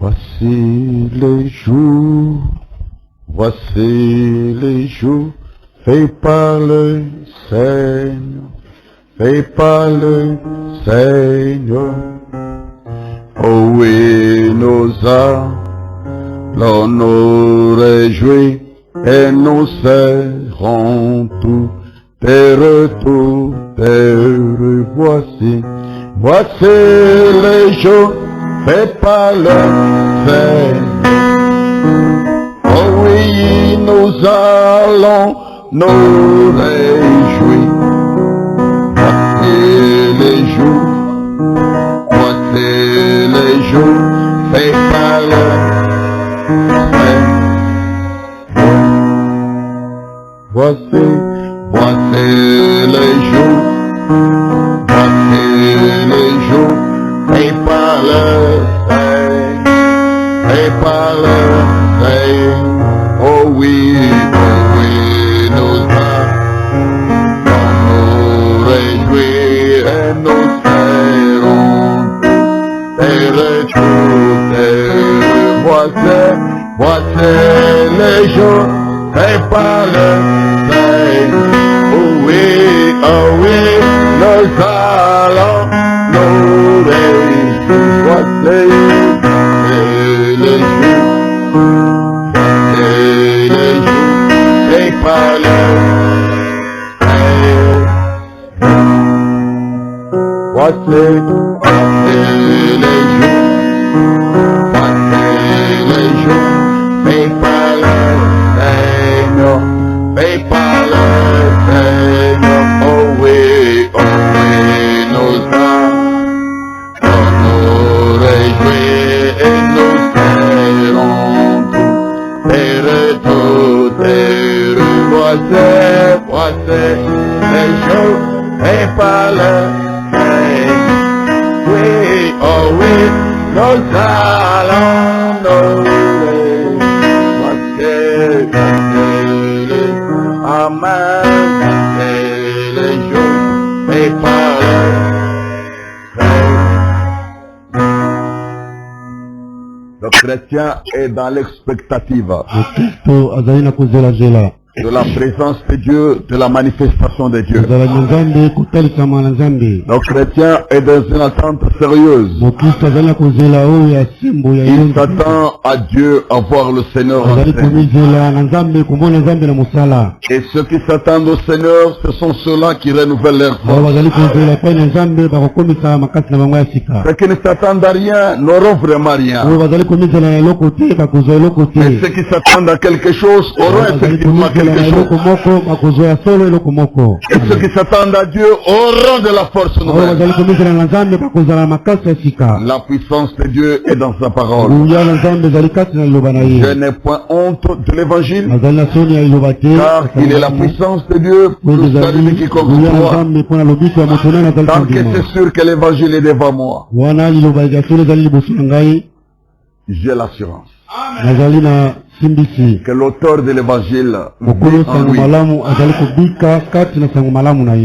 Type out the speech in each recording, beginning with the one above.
Voici les jours faits par le Seigneur, faits par le Seigneur. Oh oui, nous allons nous réjouir et nous serons tous des retours, voici les jours faits par le Seigneur. Oh oui, nous allons nous réjouir. Voici les jours faits par le Seigneur. Voici les jours faits par le Seigneur. Oh oui, nous allons nous réjouir et nous serons des retours. Voici les jours faits par le Seigneur. Oh oui, nous allons nous réjouir. Voici les jours faits par le Seigneur. Voici les jours faits par le Seigneur, faits par le Seigneur. Oh oui, nous allons nous réjouir et nous serons tous des retours. Voici les jours faits par le Seigneur. Oui, oh oui, nous allons nous réjouir. Amen. Voici les jours faits par le Seigneur. Le chrétien est dans l'expectative de la présence de Dieu, de la manifestation de Dieu. Le chrétien est dans une attente sérieuse. Il s'attend à Dieu, à voir le Seigneur. Et ceux qui s'attendent au Seigneur, ce sont ceux-là qui renouvellent leur force. Ceux qui ne s'attendent à rien n'auront vraiment rien. Mais ceux qui s'attendent à quelque chose auront effectivement quelque chose. Et ceux qui s'attendent à Dieu auront de la force nouvelle. La puissance de Dieu est dans sa parole. Je n'ai point honte de l'évangile, car il est la puissance de Dieu pour le salut de quiconque croit. Tant que c'est sûr que l'évangile est devant moi, j'ai l'assurance que l'auteur de l'évangile vit en lui.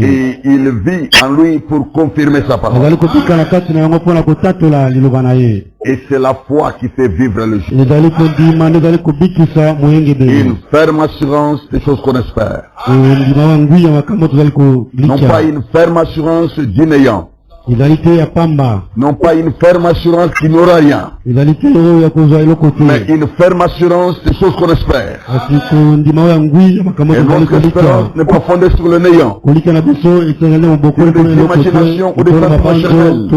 Et il vit en lui pour confirmer sa parole. Et c'est la foi qui fait vivre le juste. Une ferme assurance des choses qu'on espère. Non pas une ferme assurance du néant. Non pas une ferme assurance qui n'aura rien, mais une ferme assurance des choses qu'on espère. Et notre espérance n'est pas fondée sur le néant, sur des imaginations ou des sentiments charnels.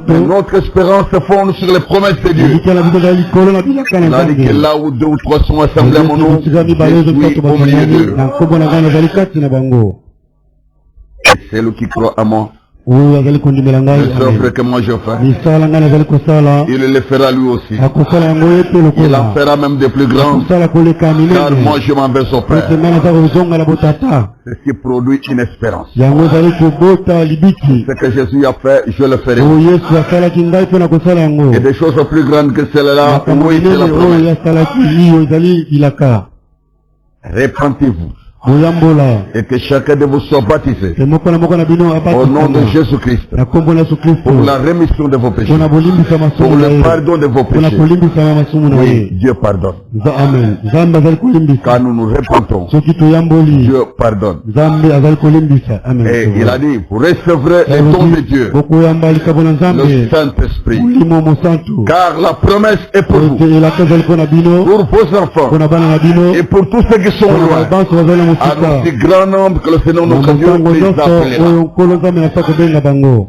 Mais notre espérance se fonde sur les promesses de Dieu. Il a dit que là où deux ou trois sont assemblés à mon nom, je suis au milieu d'eux. Et c'est lui qui croit à moi. Les œuvres que moi je fais, il le fera lui aussi. Il en fera même des plus grands, car moi je m'en vais au Père. C'est ce qui produit une espérance. Ce que Jésus a fait, je le ferai. Et des choses plus grandes que celles-là, oui, c'est la promesse. Répentez-vous. et que chacun de vous soit baptisé au nom de Jésus-Christ pour la rémission de vos péchés, pour le pardon de vos péchés. Oui, Dieu pardonne. Quand nous nous repentons, Dieu pardonne. Et il a dit, vous recevrez les dons de Dieu, le Saint-Esprit, car la promesse est pour vous, pour vos enfants et pour tous ceux qui sont loin, à notre grand nombre que le Seigneur notre Dieu les appellera.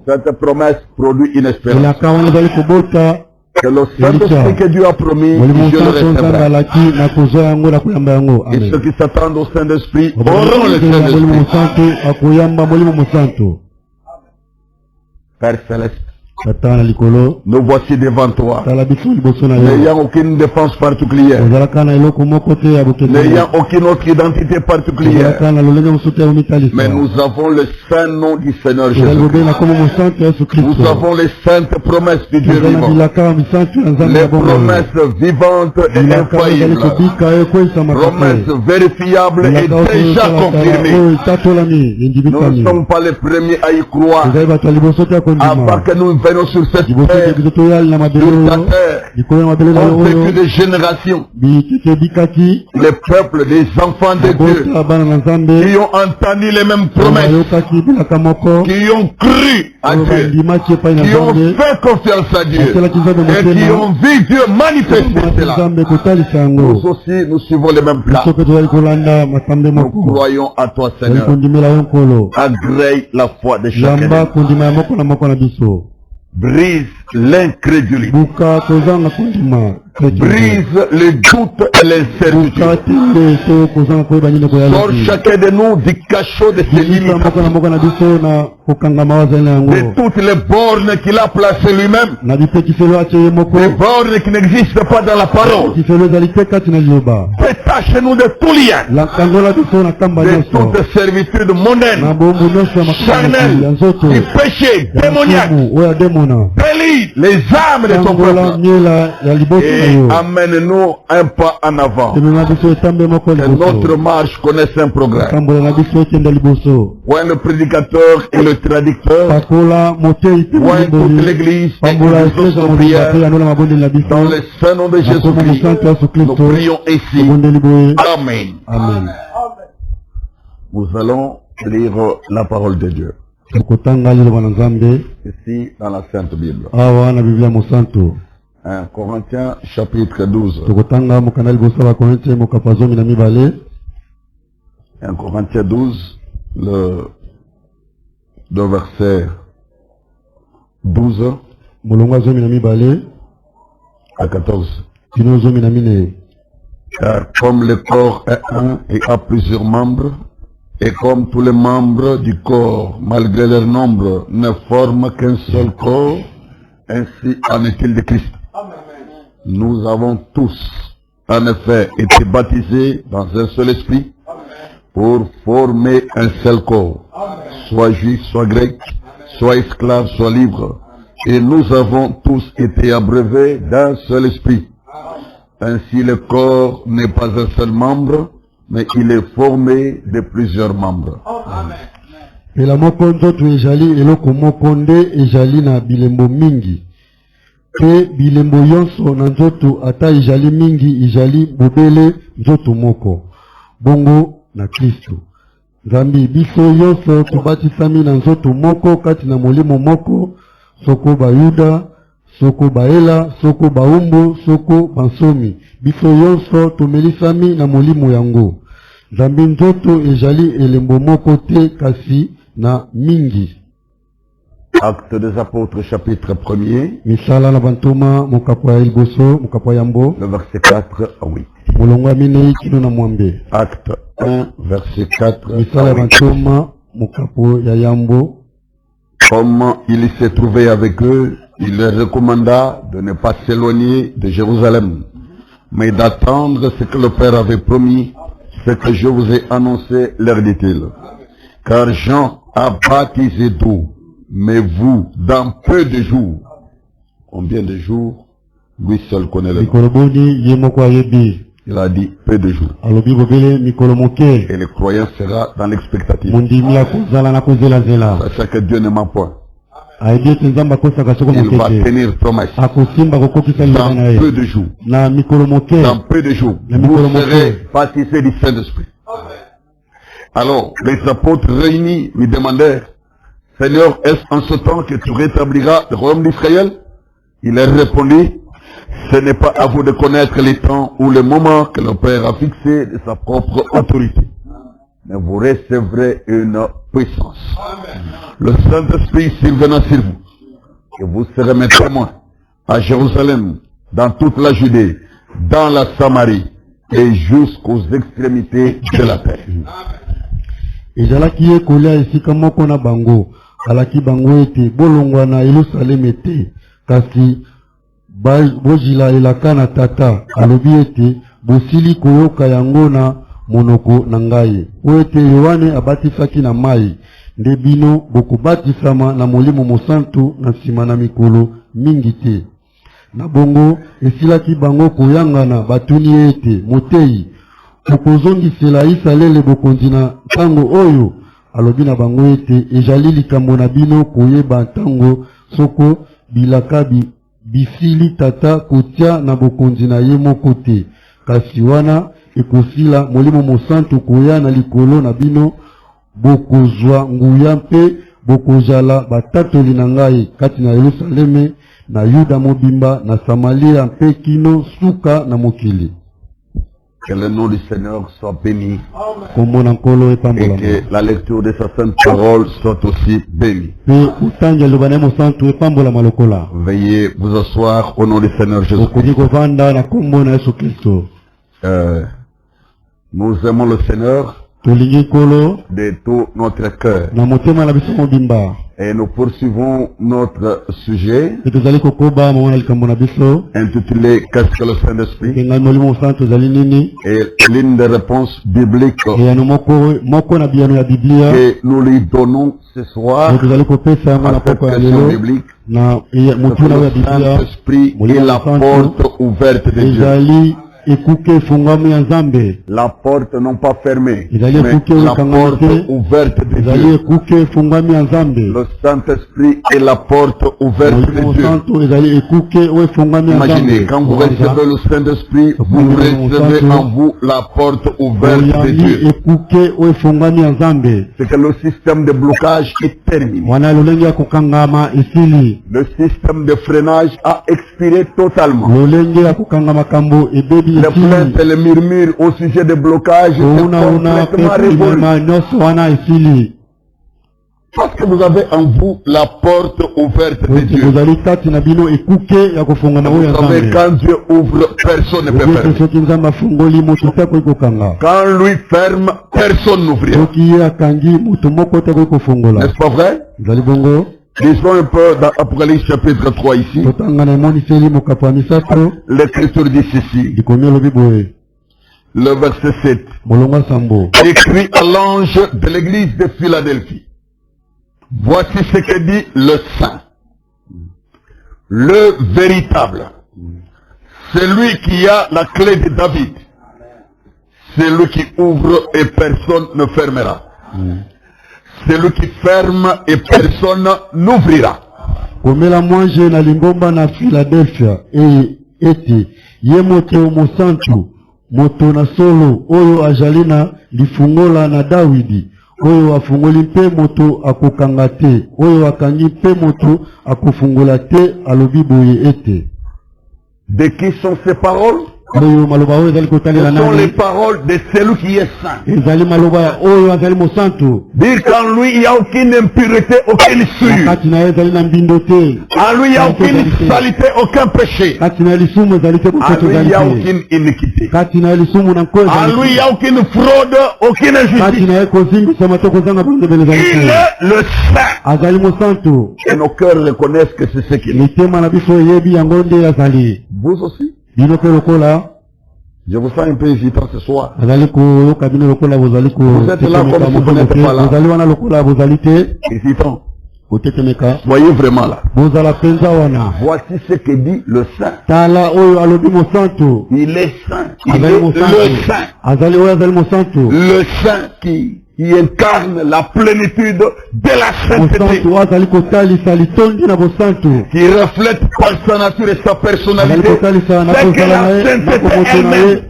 Cette promesse produit une espérance. Que le Saint-Esprit que Dieu a promis, Dieu le recevra. Et ceux qui s'attendent au Saint-Esprit auront le Saint-Esprit. Père Céleste, nous voici devant toi, n'ayant aucune défense particulière, n'ayant aucune autre identité particulière, mais nous avons le saint nom du Seigneur Jésus-Christ. Nous avons les saintes promesses du Dieu vivant, les promesses vivantes et infaillibles, promesses vérifiables et déjà confirmées. Nous ne sommes pas les premiers à y croire, avant que nous venons sur cette terre, sur ta terre, ont vécu des générations, les peuples des enfants de Dieu, qui ont entendu les mêmes promesses, qui ont cru à Dieu, qui ont fait confiance à Dieu, et qui ont vu Dieu manifester cela. Nous aussi, nous suivons les mêmes plans. Nous croyons à toi, Seigneur. Agrée la foi de chacun. Brise l'incrédulité. Brise le doute et l'incertitude. Sors chacun de nous du cachot de ses limites, de toutes les bornes qu'il a placées lui-même, des bornes qui n'existent pas dans la parole. Détache-nous de tout lien, de toute servitude mondaine, charnelle, du péché démoniaque. Délie les âmes de ton peuple et amène-nous un pas en avant. Que notre marche connaisse un progrès. Point le prédicateur et le traducteur, point toute l'église et notre prière. Dans le saint nom de Jésus-Christ, nous prions ici. Amen. Amen. Nous allons lire la parole de Dieu. Ici dans la Sainte Bible. 1 Corinthiens chapitre 12. 1 Corinthiens 12, le verset 12 à 14. Car comme le corps est un et a plusieurs membres, et comme tous les membres du corps, malgré leur nombre, ne forment qu'un seul corps, ainsi en est-il de Christ. Nous avons tous, en effet, été baptisés dans un seul esprit pour former un seul corps, soit juif, soit grec, soit esclave, soit libre. Et nous avons tous été abreuvés d'un seul esprit. Ainsi le corps n'est pas un seul membre, mais il est formé de plusieurs membres. Amen. Pela moko nzoto ejali eloko moko nde ejali na bilembo mingi. Pe bilembo yonso na nzoto ata ejali mingi ejali bobele nzoto moko. Bongo na Kristo. Nzambi biso yonso tubatisami na nzoto moko kati na molimo moko, soko bayuda, soko baela, soko baumbu, soko bansomi. Biso yonso tomelisami na molimo yango. Nzambi nzoto ejali elembo moko te kasi na mingi. Actes des Apôtres chapitre 1er. Misala na bantoma mokapo ya liboso, mokapo ya yambo. Le verset 4 à 8. Molongo minei kino na mwambe. Acte 1 verset 4 à 8. Misala bantoma mokapo ya yambo. Comme il s'est trouvé avec eux, il leur recommanda de ne pas s'éloigner de Jérusalem, mais d'attendre ce que le Père avait promis, ce que je vous ai annoncé, leur dit-il. Car Jean a baptisé d'eau, mais vous, dans peu de jours. Combien de jours? Lui seul connaît le temps. Il a dit peu de jours. Et le croyant sera dans l'expectative. Sachant que Dieu ne ment point. Il va tenir promesse. Dans peu de jours. Dans peu de jours. Vous serez baptisés du Saint-Esprit. Alors, les apôtres réunis lui demandèrent, Seigneur, est-ce en ce temps que tu rétabliras le royaume d'Israël? Il leur répondit, ce n'est pas à vous de connaître les temps ou le moment que le Père a fixé de sa propre autorité. Mais vous recevrez une puissance. Le Saint-Esprit survenant sur vous. Et vous serez mes témoins à Jérusalem, dans toute la Judée, dans la Samarie et jusqu'aux extrémités de la terre. Ezalaki ekolia esika moko na bango alaki bango ete bolongwa na Yerusalem ete kasi bojila elaka na tata alobi ete bosili koyoka yango na monoko na ngai o ete Yohane abatisaki na mai nde bino bokobatisama na Molimo Mosantu na nsima na mikolo mingi te na bongo esilaki bango koyangana batuni ete motei okozongisela Isalaele bokonzi na ntango oyo alobi na bango ete ezali likambo na bino koyeba ntango soko bilaka bisili tata kotia na bokonzi na ye moko te kasi wana ekosila Molimo Mosantu koya na likolo na bino bokozwa nguya mpe bokozala batatoli na ngai kati na Yerusaleme na Yuda mobimba na Samaria mpe kino suka na mokili. Que le nom du Seigneur soit béni. Amen. Et que la lecture de sa sainte parole soit aussi bénie. Veuillez vous asseoir au nom du Seigneur Jésus-Christ. Nous aimons le Seigneur de tout notre cœur. Et nous poursuivons notre sujet intitulé Qu'est-ce que le Saint-Esprit? Et l'une des réponses bibliques que nous lui donnons ce soir à cette question biblique, le Saint-Esprit est la porte ouverte de Dieu. La porte non pas fermée, mais la porte ouverte de Dieu. Le Saint-Esprit est la porte ouverte de Dieu. Imaginez, quand vous recevez le Saint-Esprit, vous recevez en vous la porte ouverte de Dieu. C'est que le système de blocage est terminé. Le système de freinage a expiré totalement. Les plaintes et les murmures au sujet des blocages sont complètement révolus. Parce que vous avez en vous la porte ouverte de Dieu. Vous savez, quand Dieu ouvre, personne ne peut fermer. Quand lui ferme, personne n'ouvrira. N'est-ce pas vrai? Lisons un peu dans Apocalypse chapitre 3 ici. L'écriture dit ceci. Le verset 7. Écrit à l'ange de l'église de Philadelphie. Voici ce que dit le Saint. Le véritable. Celui qui a la clé de David. Celui qui ouvre et personne ne fermera. Celui qui ferme et personne n'ouvrira. Komela mwanje na lingomba na Philadelphia eti ye moto mosantu moto na solo oyo ajalina lifungola na Dawidi oyo afungoli mpe moto akokanga te oyo akangi mpe moto akofungola te alobi boye ete. De qui sont ces paroles? Ce sont les paroles de celui qui est saint. Dire qu'en lui il n'y a aucune impureté, aucune souillure. En lui il n'y a aucune saleté, aucun péché. En lui il n'y a aucune iniquité. En lui il n'y a aucune fraude, aucune injustice. Il est le saint. Et nos cœurs reconnaissent que c'est ce qu'il est. Vous aussi? Je vous sens un peu hésitant ce soir. Vous êtes là comme si vous n'êtes pas là. Hésitant. Voyez vraiment là. Voici ce que dit le saint. Il est saint. Il est le saint. Le saint qui incarne la plénitude de la sainteté, qui reflète par sa nature et sa personnalité ce que la sainteté elle-même.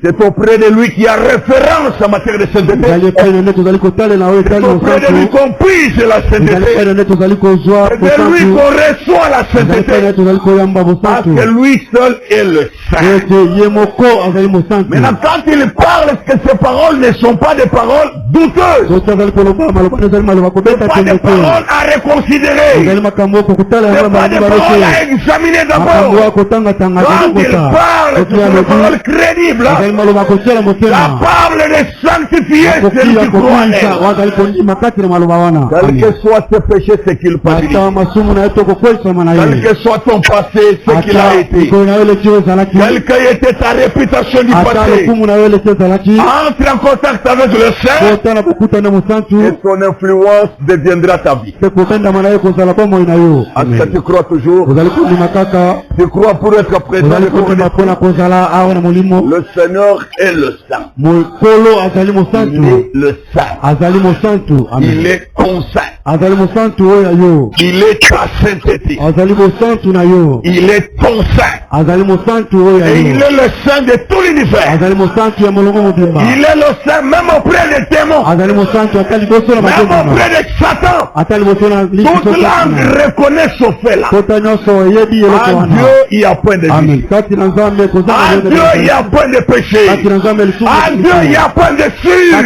C'est auprès de lui qu'il y a référence en matière de sainteté. C'est auprès de lui qu'on pige la sainteté. C'est de lui qu'on reçoit la sainteté. Parce que lui seul est le saint. Maintenant quand il parle, est-ce que ces paroles ne sont pas des paroles douteuses, ce pas des paroles à reconsidérer, ce pas des paroles à examiner d'abord. Quand il parle, c'est une parole crédible. La parole de sanctifier celui qui croit en elle. Quel que soit tes péchés, ce qu'il pardonne. Quel que soit ton passé, ce qu'il a été. Quelle que était ta réputation du passé. Entre en contact avec le saint et son influence deviendra ta vie. Est-ce que tu crois toujours? Tu crois pour être présent? Le Seigneur est le saint. Il est le saint. Il est ton saint. Il est ta sainteté. Il est ton saint. Et il est le saint de tout l'univers. Il est le saint même auprès des démons. Même auprès de Satan. Toute langue reconnaît ce fait-là. En Dieu, il n'y a point de vie. En Dieu, il n'y a point de péché. En Dieu, il n'y a point de sûre. En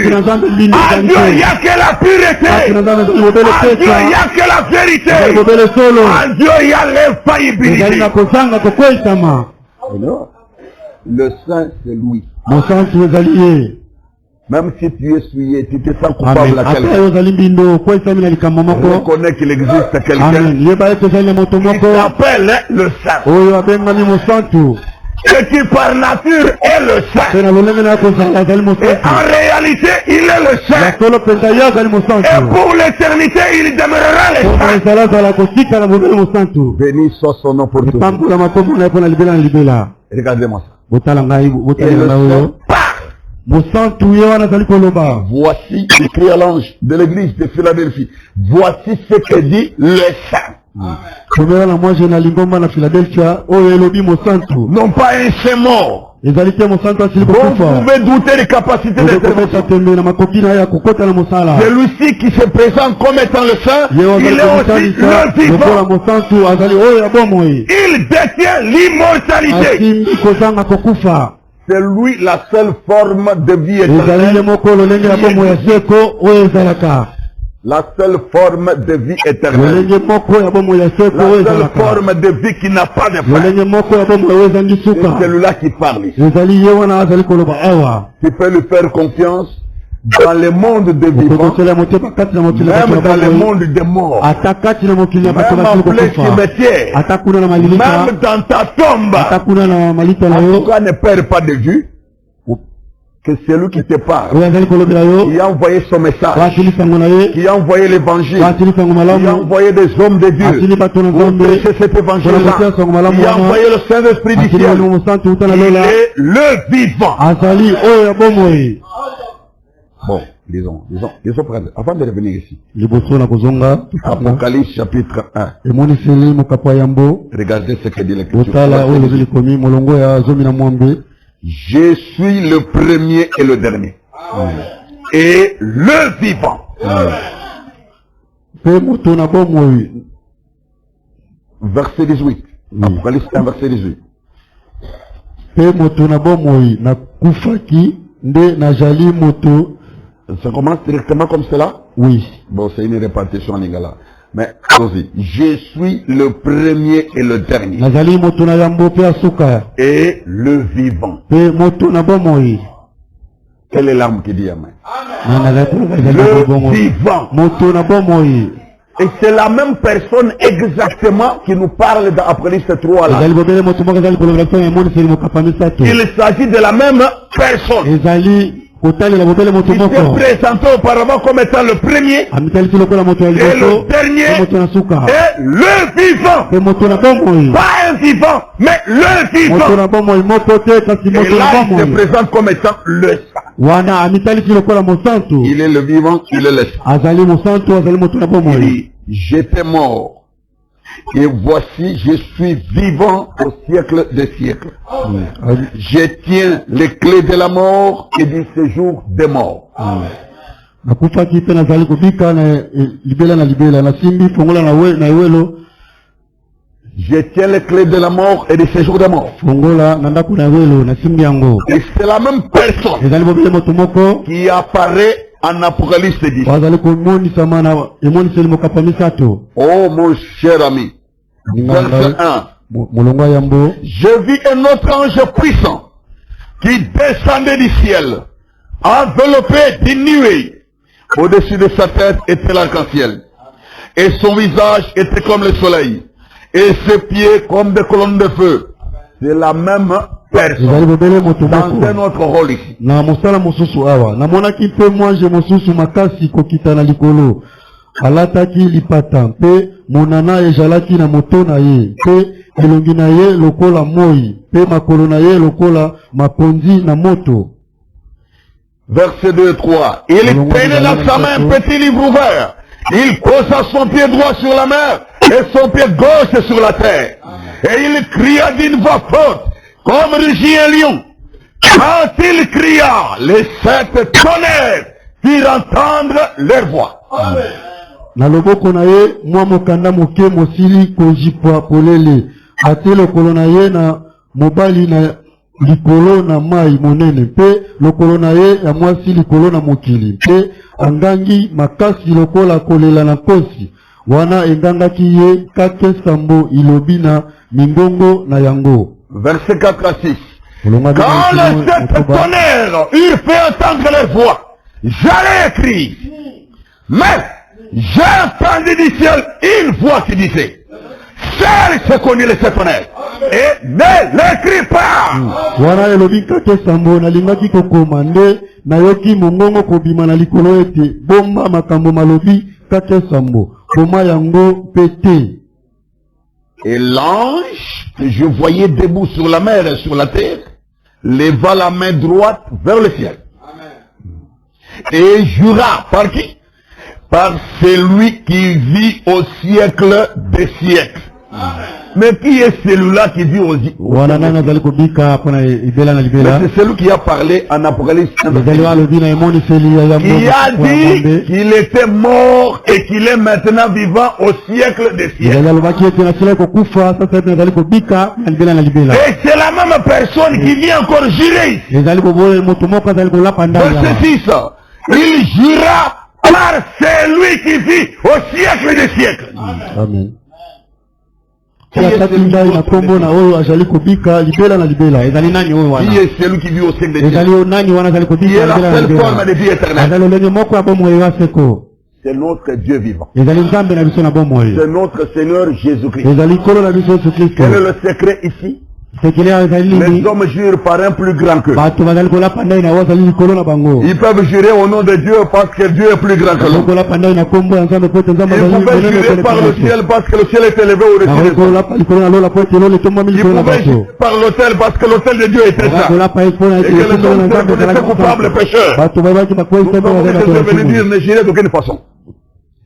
Dieu, il n'y a que la pureté. En Dieu, il n'y a que la vérité. En Dieu, il y a l'infaillibilité. Le saint, c'est lui. Même si tu es souillé, tu te sens coupable à quelqu'un. Reconnais qu'il existe quelqu'un qui s'appelle le saint. Et qui par nature est le saint. Et en réalité, il est le saint. Et pour l'éternité, il demeurera le saint. Béni soit son nom pour tout. Regardez-moi ça. Voici, écrit à l'ange de l'église de Philadelphie, voici ce que dit le saint. Non pas un saint mort. Vous pouvez douter des capacités d'intervention. Celui-ci qui se présente comme étant le saint, il est aussi le vivant. Il détient l'immortalité. C'est lui la seule forme de vie éternelle. La seule forme de vie éternelle. La seule forme de vie qui n'a pas de fin. C'est celui-là qui parle. Tu peux lui faire confiance dans le monde de vivants, même dans le monde des morts, même en plein cimetière, même dans ta tombe. En tout cas, ne perds pas de vue que c'est lui qui te parle, qui a envoyé son message, qui a envoyé l'évangile, qui a envoyé des hommes de Dieu pour prêcher cet évangile-là, qui a envoyé le Saint-Esprit du ciel. Il est le vivant. Bon, disons, avant de revenir ici, Apocalypse chapitre 1, regardez ce que dit l'Écriture. Je suis le premier et le dernier. Et le vivant. Verset 18. Apocalypse 1, verset 18. Ça commence directement comme cela? Oui. Bon, c'est une répartition en lingala. Mais, allons-y. Je suis le premier et le dernier. Et le vivant. Quelle est l'âme qui dit Amen? Le vivant. Et c'est la même personne exactement qui nous parle dans Apocalypse 3 là. Il s'agit de la même personne. Il s'est présenté auparavant comme étant le premier et le dernier et le vivant. Pas un vivant, mais le vivant. Et là, il se présente comme étant le saint. Il est le vivant, il est le saint. Il dit, j'étais mort. Et voici, je suis vivant au siècle des siècles. Je tiens les clés de la mort et du séjour des morts. Je tiens les clés de la mort et du séjour des morts. Et c'est la même personne qui apparaît en Apocalypse 10. Oh mon cher ami, verset 1. Je vis un autre ange puissant qui descendait du ciel, enveloppé d'une nuée. Au-dessus de sa tête était l'arc-en-ciel. Et son visage était comme le soleil. Et ses pieds comme des colonnes de feu. C'est la même personne dans un autre rôle ici. Alataki lipata pe monana ejalaki na moto na ye pe elongi na ye lokola moi pe makolo na ye lokola maponzi na moto. Verset 2 et 3. Il tenait dans sa main un petit livre ouvert. Il posa son pied droit sur la mer et son pied gauche sur la terre. Et il cria d'une voix forte comme rugit un lion. Quand il cria, les 7 tonnerres firent entendre leur voix. Amen. Na loboko na ye mwa mokanda moke mosili konjipwa polele ate lokolo na ye na mobali na likolo na mai monene pe lokolo na ye ya mwasi likolo na mokili pe angangi makasi lokola kolela na kosi wana engangaki ye kake sambo ilobi na mingongo na yango. Verset 4 à 6. Quand les 7 tonnerres eurent fait entendre leur voix, j'allais écrire, mais j'ai entendu du ciel une voix qui disait, seul se connaît les 7 tonnerres et ne l'écris pas. Wana elobi kake sambo na lingaki kokomande na yoki mongongo kobima na likolo ete bomba makambo malobi kake sambo koma yango pete. Et l'ange que je voyais debout sur la mer et sur la terre leva la main droite vers le ciel. Et jura par qui? Par celui qui vit au siècle des siècles. Mais qui est celui-là qui vit au siècle? C'est celui qui a parlé en Apocalypse 1. Qui a dit qu'il était mort et qu'il est maintenant vivant au siècle des siècles. Et c'est la même personne qui vient encore jurer. Verset 6. Il jura par celui qui vit au siècle des siècles. Amen. Qui est celui qui vit au siècle des siècles? Qui est la seule forme de vie éternelle? C'est notre Dieu vivant. C'est notre Seigneur Jésus-Christ. Quel est le secret ici? Les hommes jurent par un plus grand qu'eux. Ils peuvent jurer au nom de Dieu parce que Dieu est plus grand que l'homme. Ils pouvaient jurer par le ciel parce que le ciel est élevé au-dessus des hommes. Ils pouvaient jurer par l'autel parce que l'autel de Dieu était saint. Et que les hommes se reconnaissaient coupables pécheurs. Jésus est venu dire ne jurez d'aucune façon.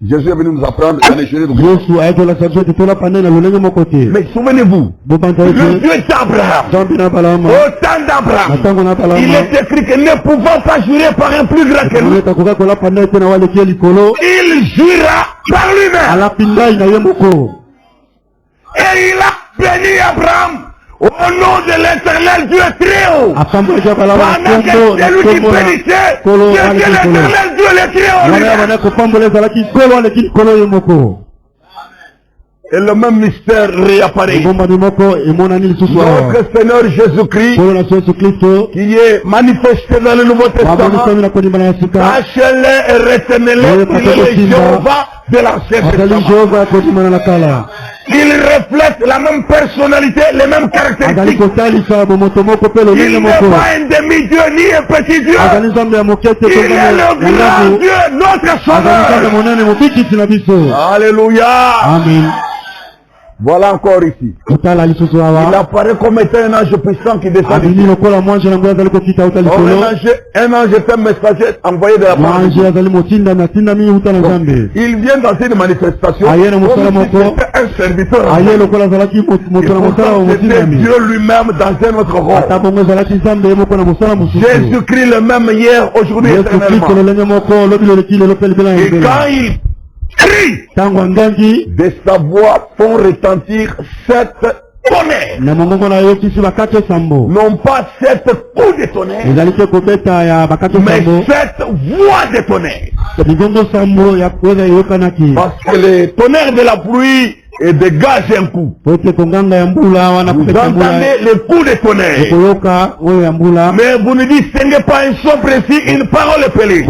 Jésus est venu nous apprendre à ne jurer d'aucune façon. Mais souvenez-vous, le Dieu d'Abraham, au temps d'Abraham, il est écrit que ne pouvant pas jurer par un plus grand que lui, il jura par lui-même. Et il a béni Abraham au nom de l'Éternel Dieu très haut. Pendant que c'est lui qui bénissait, c'était l'Éternel Dieu le très haut. Et le même mystère réapparaît. Notre Seigneur Jésus-Christ, qui est manifesté dans le Nouveau Testament, H.L. et Retenele, il est Jéhovah de l'Ancien Testament. Il reflète la même personnalité, les mêmes caractéristiques. Il n'est pas un demi-dieu ni un petit Dieu. Il est le grand Dieu, notre Sauveur. Alléluia. Amen. Voilà encore ici. Il apparaît comme étant un ange puissant qui descend. Un ange est un messager envoyé de la part de Dieu. Il vient dans une manifestation comme si c'était un serviteur. C'était Dieu lui-même dans un autre rôle. Jésus-Christ le même hier, aujourd'hui, éternellement. Et quand il crie, de sa voix font retentir 7 tonnerres. Non pas 7 coups de tonnerre, mais 7 voix de tonnerre. Parce que les tonnerres de la pluie et dégage un coup. Vous entendez le coup de tonnerre. Mais vous ne distinguez pas un son précis, une parole épelée.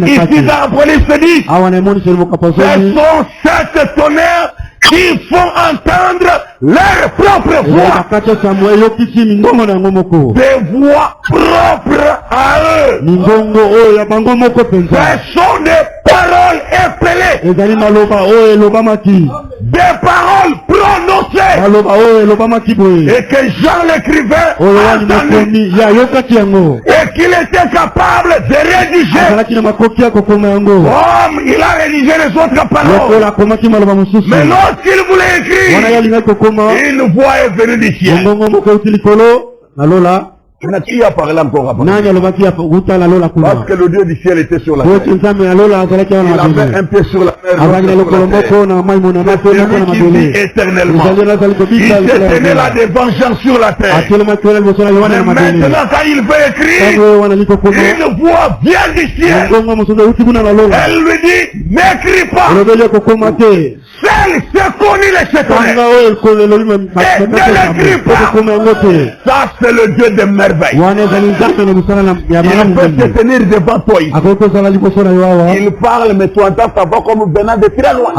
Ici dans Apocalypse 10, ce sont 7 tonnerres qui font entendre leur propre voix. Des voix propres à eux. Ce sont des paroles épelées. Des paroles prononcées. Et que Jean l'écrivain et qu'il était capable de rédiger. Comme il a rédigé les autres paroles. Mais lorsqu'il voulait écrire, une voix est venue du ciel. Qui a parlé encore après? Parce que le Dieu du ciel était sur la terre. Il avait un pied sur la mer. C'est lui qui vit éternellement. Il s'est tenu là des vengeances sur la terre. Mais maintenant quand il veut écrire, une voix vient du ciel. Elle lui dit, n'écris pas. Seul se connaît les secondaires. Et ne l'écris pas. Ça c'est le Dieu des merveilles. Il peut se tenir devant toi ici. Il parle, mais tu entends sa voix comme venant de très loin.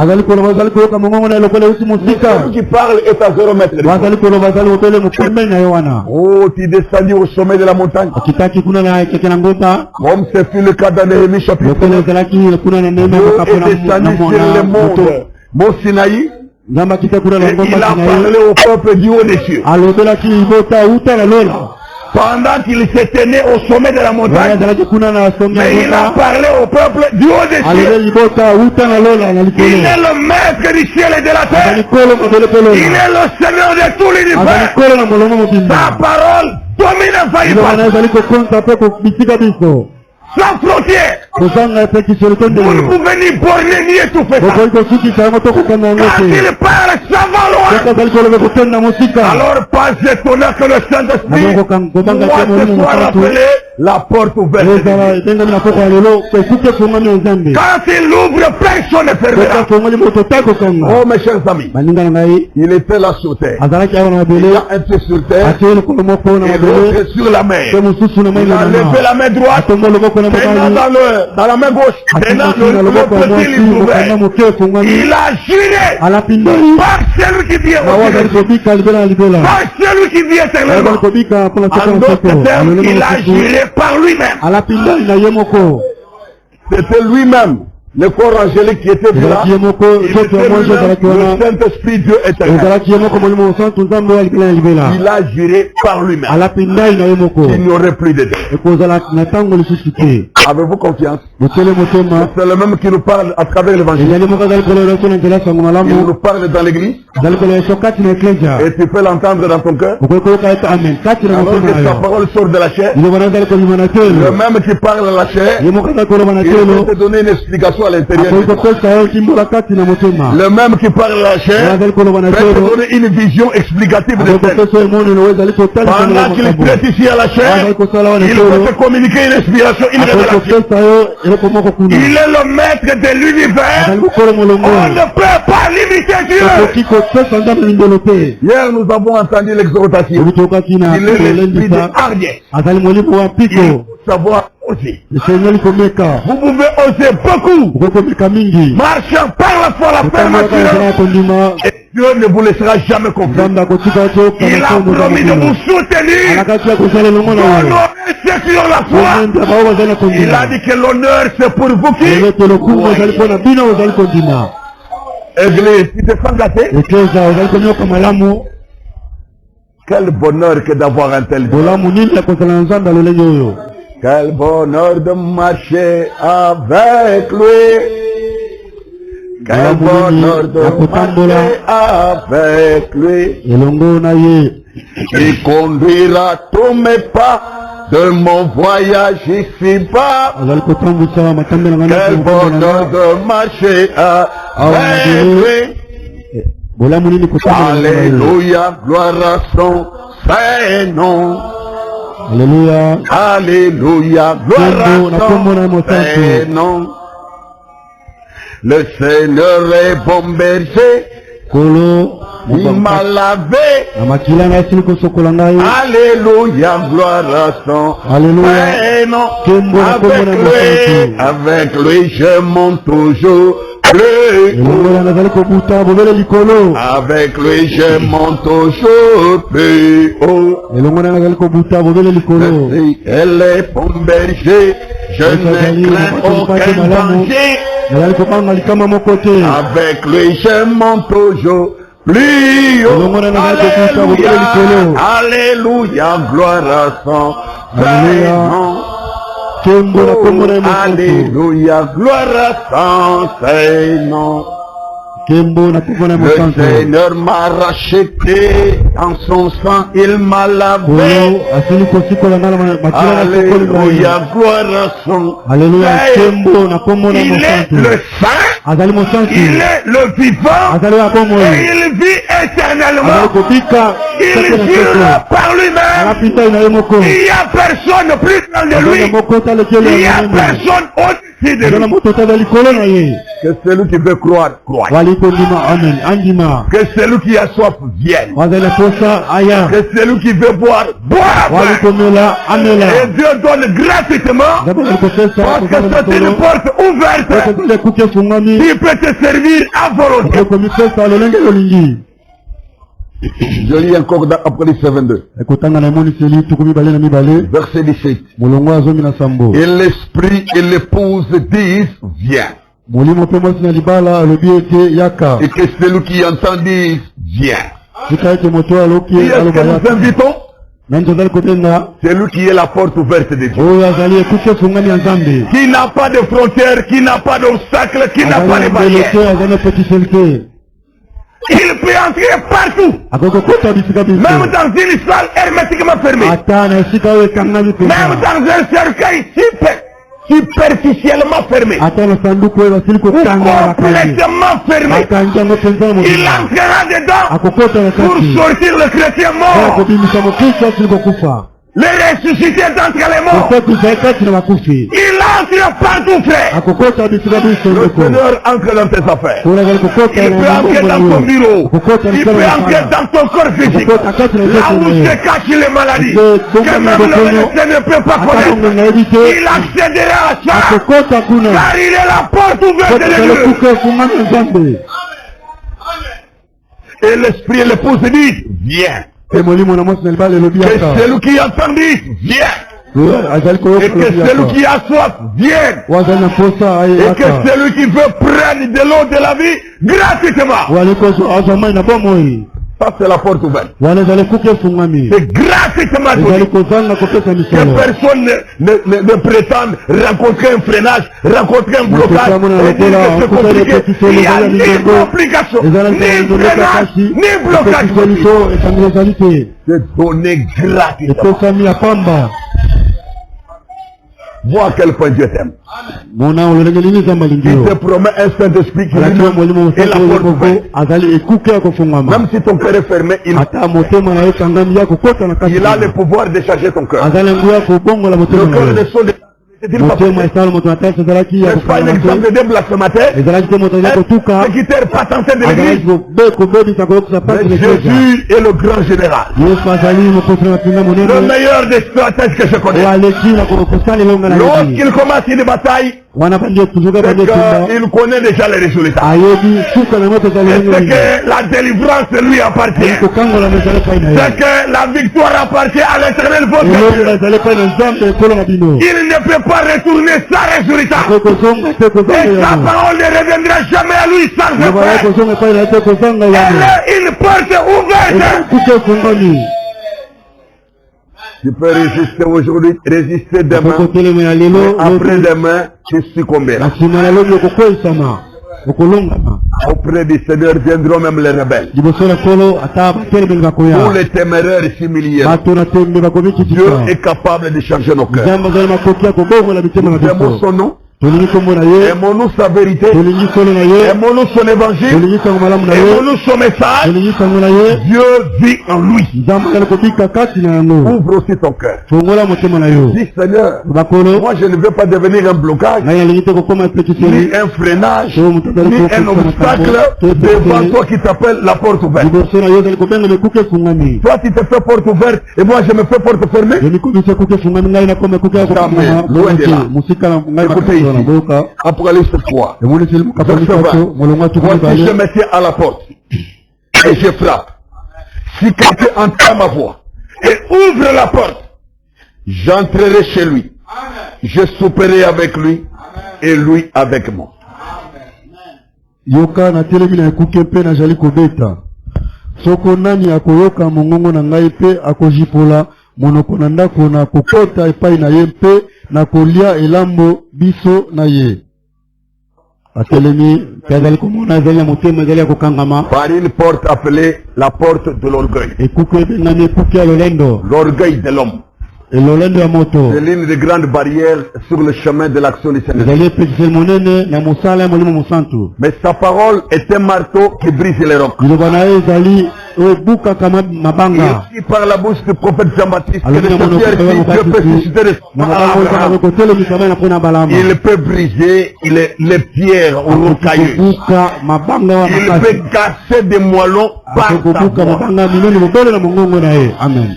Celui qui parle est à 0 mètre. Oh, tu descendis au sommet de la montagne. Comme ce fut le cas dans Néhémie chapitre 9. Dieu est descendu sur le monde. Mont Sinaï, il a parlé au peuple du haut des cieux. Pendant qu'il se tenait au sommet de la montagne, mais il a parlé au peuple du haut des cieux. Il est le maître du ciel et de la terre. Il est le Seigneur de tout l'univers. Sa parole domine infailliblement. Sans frontières. Vous ne pouvez ni borner ni étouffer ça. Quand il parle, ça va loin. Alors pas étonnant que le Saint-Esprit soit rappelé la porte ouverte. Quand il ouvre, personne ne fermera. Oh mes chers amis, il était là sur terre. Il a un pied sur terre et l'autre sur la mer. Il a levé la main droite, tenant dans la main gauche, tenant le petit livre ouvert. Il a juré par celui qui vient par celui qui vient éternellement. En d'autres termes, il a juré par lui-même. C'était lui-même. Le corps angélique qui était là, il était le Saint-Esprit Dieu éternel. Il a juré par lui-même qu'il n'y aurait plus de dette. Avez-vous confiance? C'est le même qui nous parle à travers l'évangile. Il nous parle dans l'église. Et tu peux l'entendre dans ton cœur. Alors que sa parole sort de la chair. Le même qui parle à la chair, il peut te donner une explication à l'intérieur. Le même qui parle à la chair peut te donner une vision explicative de celle. Pendant qu'il traite ici à la chair, il peut te communiquer une inspiration, une révélation. Il est le maître de l'univers. On ne peut pas limiter Dieu. Hier nous avons entendu l'exhortation. Il est l'esprit de hardiesse. savoir oser. Le Seigneur komeka. Vous pouvez oser beaucoup. Komeka mingi. Marchant par la foi, la fermeture. Et Dieu ne vous laissera jamais confier. Il a promis de vous soutenir. Honorer ceux qui ont la foi. Il a dit que l'honneur c'est pour vous qui. Église, tu te sens gâté? Quel bonheur que d'avoir un tel Dieu. Quel bonheur de marcher avec lui. Quel bonheur de marcher avec lui. Il conduira tous mes pas de mon voyage ici-bas. Quel bonheur de marcher avec lui. Alléluia, gloire à son Saint-Nom. Alléluia. Alléluia, gloire à son Saint-Nom. Le Seigneur est bon berger. Il m'a lavé. Alléluia, gloire à son Saint-Nom. Avec lui je monte toujours. Avec lui je monte toujours plus haut. Elle est bon berger, je ne crains aucun danger. Avec lui je monte toujours plus haut. Alléluia, alléluia, gloire à son Saint-Nom. Alléluia, gloire à son Saint-Nom. Le Seigneur m'a racheté en son sang, il m'a lavé. Alléluia, gloire à son Saint-Nom. Il est le saint, il est le vivant, et il vit éternellement. Il vit par lui-même. Il n'y a personne plus grand de lui. Il n'y a personne au-dessus de lui. Que celui qui veut croire, croit. Que celui qui a soif vienne. Que celui qui veut boire, boire. Et Dieu donne gratuitement. Parce que c'est une porte ouverte. Il peut te servir à volonté. Je lis encore dans Apocalypse 22. Verset 17. Et l'esprit et l'épouse disent, viens. Et que celui qui entend dise, viens. Qui est-ce que nous invitons? C'est lui qui est la porte ouverte de Dieu. Qui n'a pas de frontières, qui n'a pas d'obstacles, qui n'a pas de barrières. Il peut entrer partout. Même dans une salle hermétiquement fermée. Même dans un cercueil superficiellement fermé. Ou complètement fermé. Il entrera dedans pour sortir le chrétien mort. Le ressuscité d'entre les morts. Il entre partout, frère. Le Seigneur entre dans tes affaires. Il peut entrer dans ton bureau. Il peut entrer dans ton corps physique. Là où se cachent les maladies. Que même le médecin ne peut pas connaître. Il accédera à ça. Car il est la porte ouverte de Dieu. Et l'esprit et l'épouse disent, viens. Que celui qui entend dit, viens. Et que celui qui a soif, vienne. Et que celui qui veut prendre de l'eau de la vie, gratuitement. Ça c'est la porte ouverte. C'est gratuitement donné. Que personne ne prétende rencontrer un freinage, rencontrer un blocage, et dire que c'est compliqué. Il n'y a ni complication, ni freinage, ni blocage. C'est donné gratuitement. Vois à quel point Dieu t'aime. Il te promet un Saint-Esprit qui est la porte ouverte. Même si ton cœur est fermé, il a le pouvoir de changer ton cœur. Le cœur ne sont N'est-ce pas un exemple de blasphémateur? Persécuteur patenté de l'église. Mais Jésus est le grand général. Le meilleur des stratèges que je connais. Lorsqu'il commence une bataille, il connaît déjà les résultats. C'est que la délivrance lui appartient. C'est que la victoire appartient à l'Éternel votre Dieu. Il ne peut pas retourner sans résultat. Et sa parole ne reviendra jamais à lui sans effet. Elle est une porte ouverte. Tu peux résister aujourd'hui, résister demain, après-demain, tu succomberas. Auprès du Seigneur viendront même les rebelles. Tous les téméraires s'humilieront. Dieu est capable de changer nos cœurs. Nous aimons son nom. Aimons-nous sa vérité. Aimons-nous son évangile. Aimons-nous son message. Dieu vit en lui. Ouvre aussi ton cœur. Dis Seigneur, moi je ne veux pas devenir un blocage, ni un freinage, ni un obstacle devant toi qui t'appelle la porte ouverte. Toi tu te fais porte ouverte et moi je me fais porte fermée. Loin de là. Écoutez, Apocalypse 3, verset 20. Voici je me tiens à la porte et je frappe. Si quelqu'un entend ma voix et ouvre la porte, j'entrerai chez lui. Je souperai avec lui et lui avec moi. Yoka na telemi na ekuke pe na jali kobeta. Soko nani akoyoka mongongo na ngai pe akojipola monoko na ndako na kokota epai na ye mpe na kolia elambo biso na ye. Atelemi kazali komona zali motema zali kokangama par une porte appelée la porte de l'orgueil. Ekuke ngani ekuke ya lolendo. L'orgueil de l'homme. C'est l'une des grandes barrières sur le chemin de l'action du Seigneur. Mais sa parole est un marteau qui brise les rocs. Et aussi par la bouche du prophète Jean-Baptiste que Dieu peut susciter des il peut briser les pierres ou rocailleuses. Il peut casser des moellons par sa voix.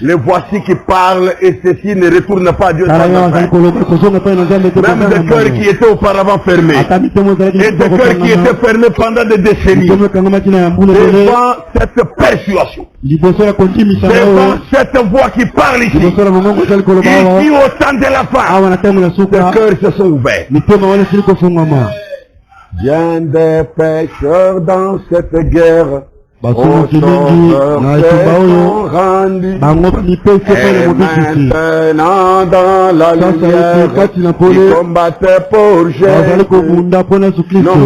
Les voici qui parlent et ceci ne retourne pas à Dieu. Même des cœurs qui étaient auparavant fermés. Et des cœurs qui étaient fermés pendant des décennies. Devant cette persuasion. Devant cette voix qui parle ici. Ici au temps de la fin. Des cœurs se sont ouverts. Bien des pécheurs dans cette guerre. Et maintenant dans la lumière, ils combattaient pour Jésus. Nous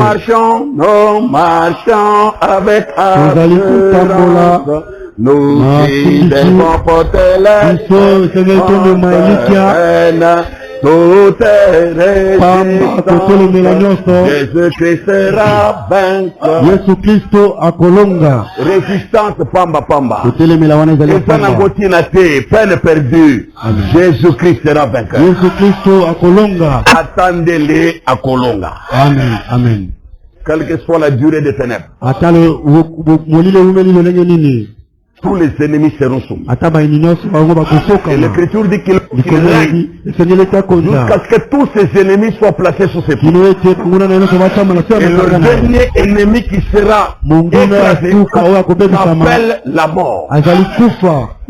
marchons avec assurance. Nous qui devons porter les tout est résistant. Jésus-Christ sera vainqueur. Résistance pamba pamba. Peine perdue. Jésus-Christ sera vainqueur. Attendez-les à Kolonga. Amen. Amen. Quelle que soit la durée des ténèbres. Tous les ennemis seront soumis. Et l'Écriture dit qu'il règne jusqu'à ce que tous ces ennemis soient placés sous ses pieds. Et le dernier ennemi qui sera écrasé s'appelle la mort.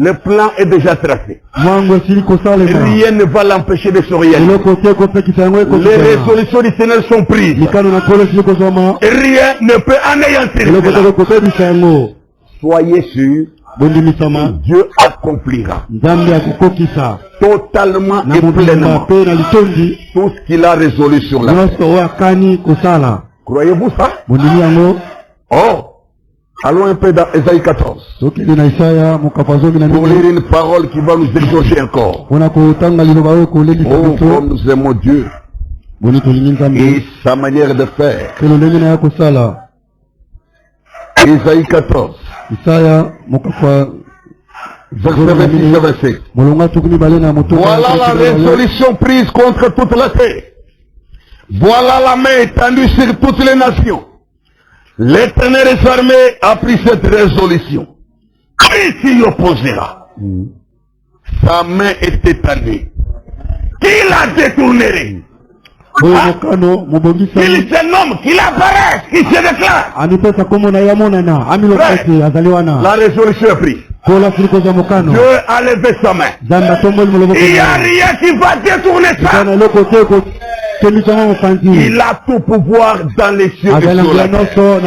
Le plan est déjà tracé. Rien ne va l'empêcher de se réaliser. Les résolutions du Seigneur sont prises. Et rien ne peut anéantir cela. Soyez sûrs, Dieu accomplira totalement et pleinement tout ce qu'il a résolu sur la terre. Croyez-vous ça? Oh, allons un peu dans Ésaïe 14 pour lire une parole qui va nous exaucer encore. Oh, comme nous aimons Dieu et sa manière de faire. Ésaïe 14. Verset 26 et 27. Voilà la résolution prise contre toute la terre. Voilà la main étendue sur toutes les nations. L'Éternel des armées a pris cette résolution. Qui s'y opposera? Sa main est étendue. Qui la détournerait? Qu'il se nomme, qu'il apparaisse, qu'il se déclare. La résolution est prise. Dieu a levé sa main. Il n'y a rien qui va détourner ça. Il a tout pouvoir dans les cieux et sur la terre.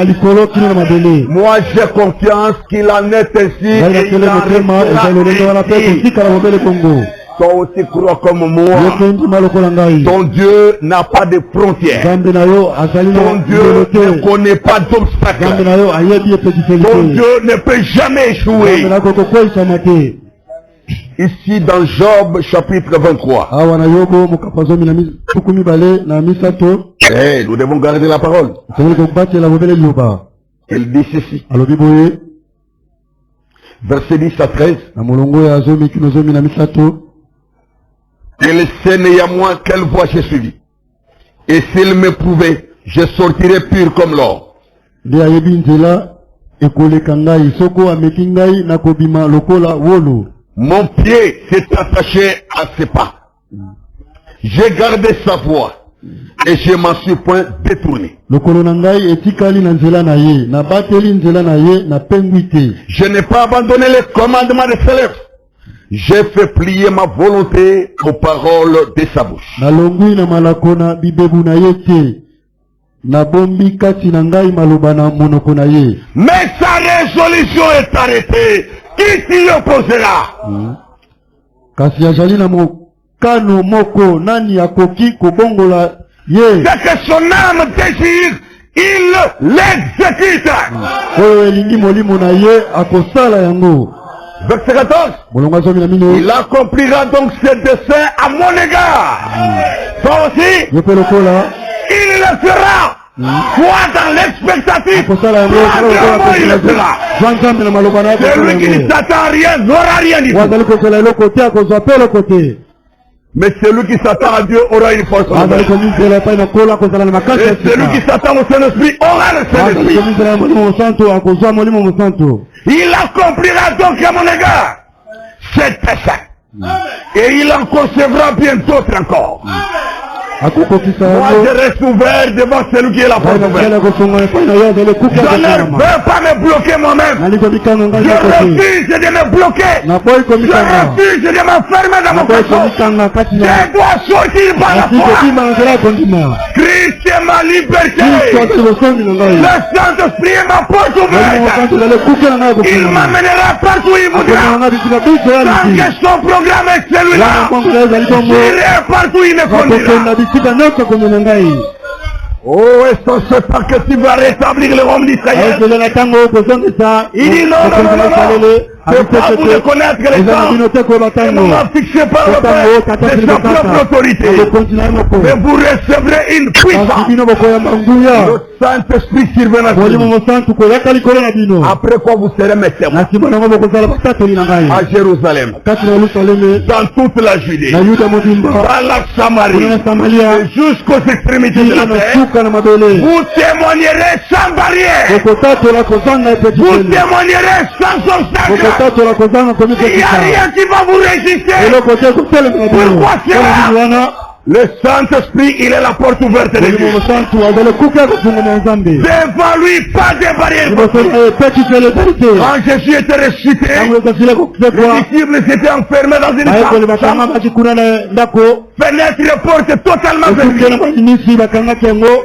Moi j'ai confiance qu'il en est ainsi et il en restera. Toi aussi crois comme moi. Ton Dieu n'a pas de frontières. Ton Dieu ne connaît pas d'obstacles. Ton Dieu ne peut jamais échouer. Ici dans Job chapitre 23. Nous devons garder la parole. Il dit ceci. Verset 10 à 13. Il sait néanmoins quelle voie j'ai suivi. Et s'il me prouvait, je sortirais pur comme l'or. Mon pied s'est attaché à ses pas. J'ai gardé sa voie et je m'en suis point détourné. Je n'ai pas abandonné les commandements de ses lèvres. J'ai fait plier ma volonté aux paroles de sa bouche. Mais sa résolution est arrêtée. Qui s'y opposera? C'est que son âme désire, il l'exécute. Verset 14. Il accomplira donc ses desseins à mon égard. Toi aussi, il le fera. Soit dans l'expectative, soit vraiment il le fera. Celui qui ne s'attend à rien n'aura rien du tout. Mais celui qui s'attend à Dieu aura une force. Et celui qui s'attend au Saint-Esprit aura le Saint-Esprit. Il accomplira donc à mon égard cet dessein. Et il en concevra bien d'autres encore. Moi je reste ouvert devant celui qui est la porte ouverte. Je ne veux pas me bloquer moi-même. Je refuse de me bloquer. Je refuse de m'enfermer dans mon personne. Je dois sortir par la foi. Christ est ma liberté. Le Saint-Esprit est ma porte ouverte. Il m'amènera partout où il voudra. Tant que son programme est celui-là, j'irai partout où il me conduira. Oh, est-ce qu'on sait pas que tu vas rétablir le royaume d'Israël? Il dit non, non, non, non, c'est pas vous de connaître les gens. Ne m'a fixé par le Père, c'est sa propre autorité. Mais vous recevrez une puissance. Le Saint-Esprit surviendra. Après quoi vous serez mes témoins. À Jérusalem, dans toute la Judée, dans la Samarie, jusqu'aux extrémités de la terre. Vous témoignerez sans barrière. Vous témoignerez sans obstacle. Il n'y a rien qui va vous résister. Pourquoi cela? Le Saint-Esprit, il est la porte ouverte de Dieu. Devant lui, pas de barrière. Quand Jésus était ressuscité, les disciples s'étaient enfermés dans une chambre. Fenêtre et porte totalement fermées.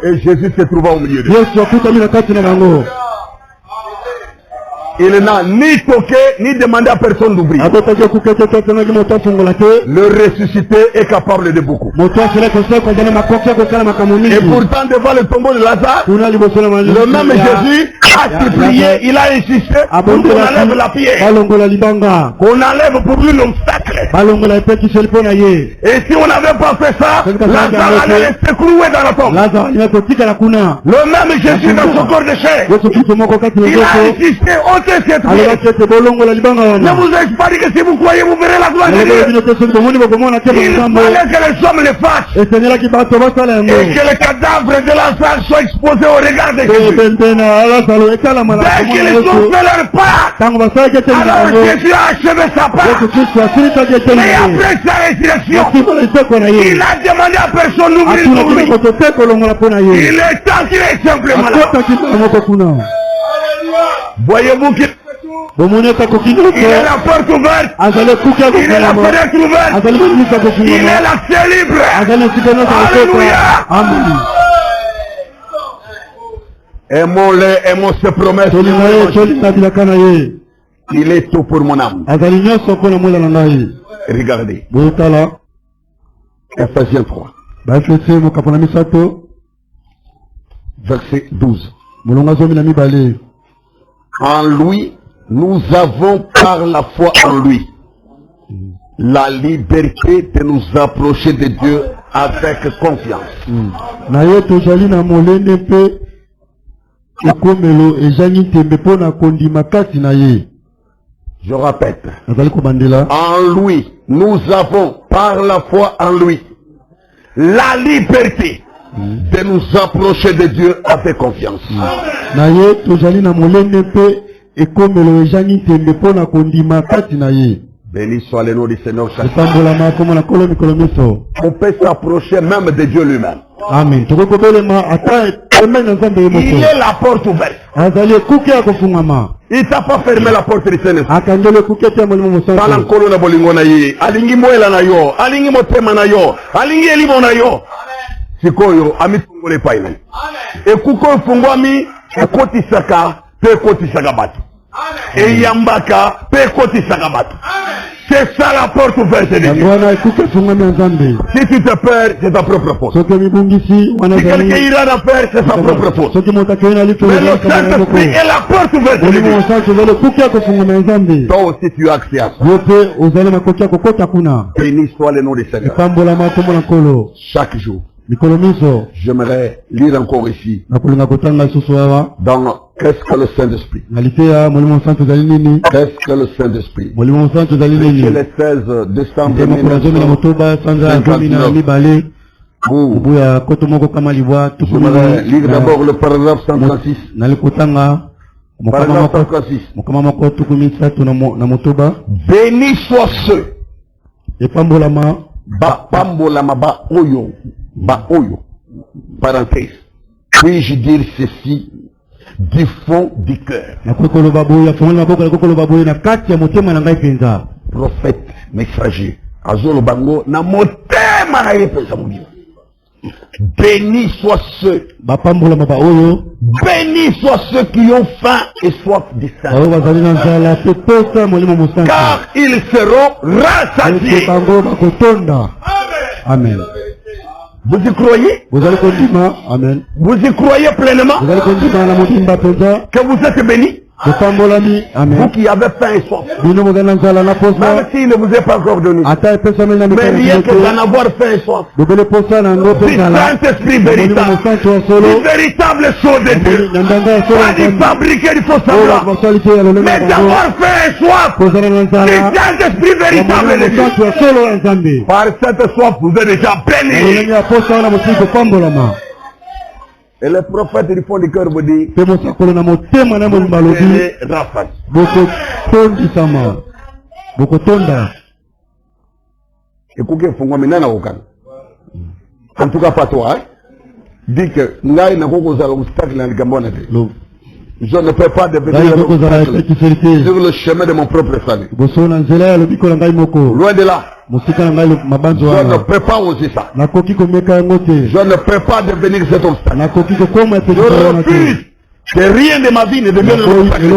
Et Jésus se trouva au milieu d'eux. Il n'a ni toqué, ni demandé à personne d'ouvrir. Le ressuscité est capable de beaucoup. Et pourtant, devant le tombeau de Lazare, le même Jésus a supplié, il a insisté pour qu'on enlève la pierre. Qu'on enlève pour lui l'obstacle. squelette. Et si on n'avait pas fait ça, Lazare allait rester cloué dans la tombe. Le même Jésus dans son corps de chair, il a insisté, ôtez cette pierre. Ne vous ai pas dit que si vous croyez, vous verrez la gloire de Dieu. Il fallait que les hommes les fassent. Et que le cadavre de Lazare soit exposé au regard de Jésus. Dès qu'ils ont fait leur part, alors Jésus a achevé sa part. Mais après sa résurrection, il a demandé à personne d'ouvrir son lit. Il est entré simplement là. Voyez-vous qu'il il est la porte ouverte, il est la fenêtre ouverte, il est l'accès libre. Alléluia. Aimons-les, aimons ses promesses. Il est tout pour mon âme. Regardez. Ephésiens 3. Verset 12. En lui, nous avons par la foi en lui la liberté de nous approcher de Dieu avec confiance. Je répète. En lui, nous avons par la foi en lui la liberté de nous approcher de Dieu avec confiance. Béni soit le nom du Seigneur. On peut s'approcher même de Dieu lui-même. Amen. Il est la porte ouverte. Il t'a pas fermé la porte du Seigneur. Sikoyo ami fungole paina. Ekuko fungwami ekoti saka pe koti saka batu. Et yambaka pe koti saka batu. C'est ça la porte ouverte de Dieu. Si tu te perds, c'est ta propre faute. Si quelqu'un ira la faire, c'est sa propre faute. Mais le Saint-Esprit est la porte ouverte de Dieu. Toi aussi tu as accès à ça. Béni soit le nom du Seigneur. Chaque jour, j'aimerais lire encore ici dans qu'est-ce que le Saint-Esprit. Qu'est-ce que le Saint-Esprit. C'est le 16 décembre 1959. J'aimerais lire d'abord le paragraphe 136. Paragraphe 136. Béni soient ceux. Parenthèse. Puis-je dire ceci du fond du cœur. Prophète, messager. Azolo bango na motema na yepesa mungu. Béni soient ceux. Béni soient ceux qui ont faim et soif du saint. Car ils seront rassasiés. Amen. Vous y croyez? Amen. Vous y croyez pleinement? Que vous êtes bénis? Vous qui avez faim et soif. Même s'il ne vous est pas encore donné. Mais rien que d'en avoir faim et soif. Du Saint-Esprit véritable. Du véritable sceau de Dieu. Pas du fabriqué du faux semblant. Mais d'avoir faim et soif. Du Saint-Esprit véritable de Dieu. Par cette soif, vous êtes déjà bénis. Et le prophète du fond du cœur vous dit, en tout cas pas toi, dit que je ne peux pas devenir sur le chemin de mon propre salut. Loin de là. Je ne peux pas oser ça. Je ne peux pas devenir cet obstacle. Je refuse que rien de ma vie ne devienne l'obstacle. Je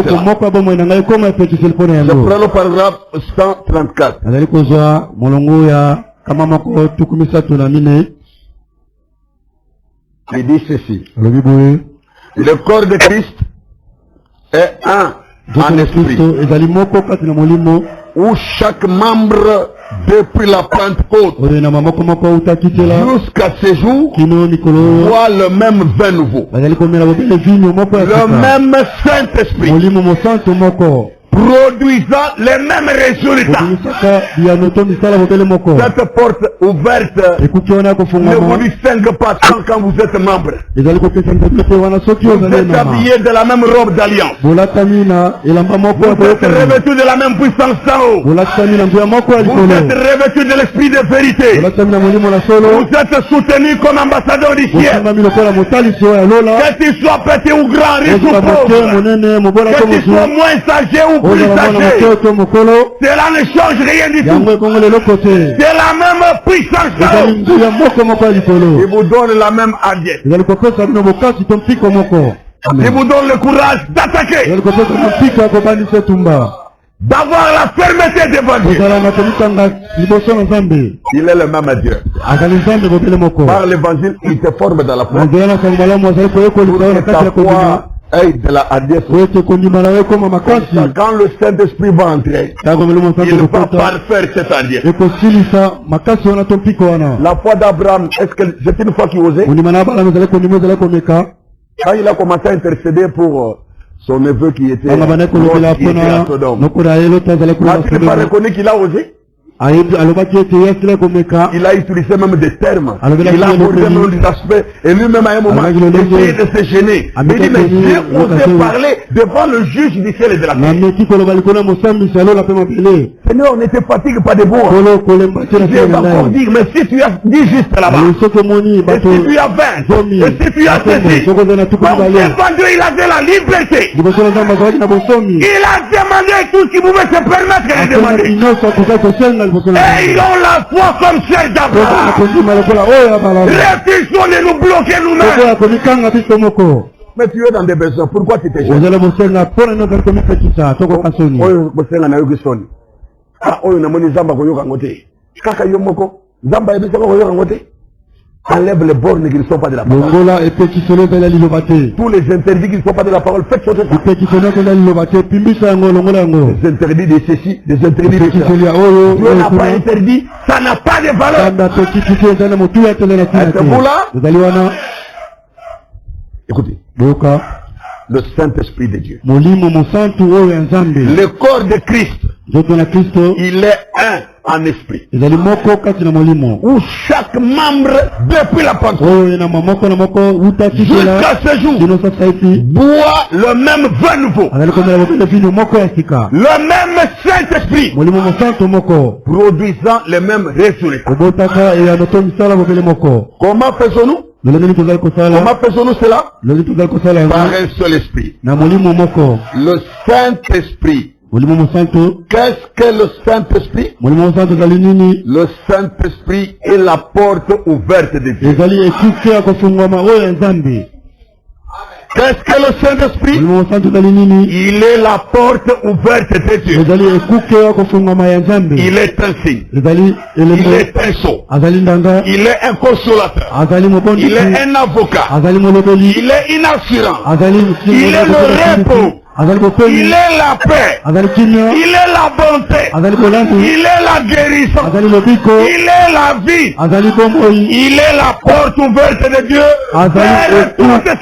prends le paragraphe 134. Il dit ceci. Le corps de Christ est un en esprit. où chaque membre depuis la Pentecôte jusqu'à ce jour voit le même vin nouveau, le même Saint-Esprit produisant les mêmes résultats. Cette porte ouverte ne vous distingue pas quand vous êtes membre. Vous êtes habillé de la même robe d'alliance. Vous êtes revêtu de la même puissance d'en haut. Vous êtes revêtu de l'esprit de vérité. Vous êtes soutenu comme ambassadeur du ciel. Que tu sois petit ou grand, riche ou pauvre, que tu sois moins âgé ou plus âgé, cela ne change rien du tout. C'est la même puissance. Il vous donne la même assiette. Il vous donne le courage d'attaquer, d'avoir la fermeté devant Dieu. Il est le même Dieu. Par l'évangile, il te forme dans la foi. De la quand le Saint-Esprit va entrer, il va parfaire cette alliance. La foi d'Abraham, est-ce que c'est une foi qui osait? Quand il a commencé à intercéder pour son neveu qui était à Sodome, n'a-t-il pas reconnu qu'il a osé? Il a utilisé même des termes. Il a abordé même des aspects. Et lui-même à un moment, il essayait de se gêner. Il dit, mais j'ai osé parler devant le juge du ciel et de la terre. Seigneur, ne te fatigue pas de bois. Dieu va encore dire, mais si tu as dit juste là-bas, et si tu as 20, et si tu as ceci, donc Dieu, il avait la liberté. Il a demandé tout ce qu'il pouvait se permettre de demander. Et ils ont la foi comme celle d'Abraham. Refusons de nous bloquer nous-mêmes. Mais tu es dans des besoins. Pourquoi tu t'es gêné? Enlève les bornes qui ne sont pas de la parole. Tous les interdits qui ne sont pas de la parole, faites sauter ça. Des interdits de ceci, des interdits de cela. Dieu n'a pas interdit, ça n'a pas de valeur. Êtes-vous là? Écoutez. Le Saint-Esprit de Dieu. Le corps de Christ, il est un en esprit. Où chaque membre, depuis la Pentecôte jusqu'à ce jour, boit le même vin nouveau. Le même Saint-Esprit produisant les mêmes résultats. Comment faisons-nous? Comment faisons-nous cela? Par un seul esprit. Le Saint-Esprit. Qu'est-ce que le Saint-Esprit? Le Saint-Esprit est la porte ouverte de Dieu. Qu'est-ce que le Saint-Esprit? Il est la porte ouverte de Dieu. Il est un signe. Il est un sceau. Il est un consolateur. Il est un avocat. Il est une assurance. Il est le repos. Il est la paix. Il est la bonté. Il est la guérison. Il est la vie. Il est la porte ouverte de Dieu vers toutes ces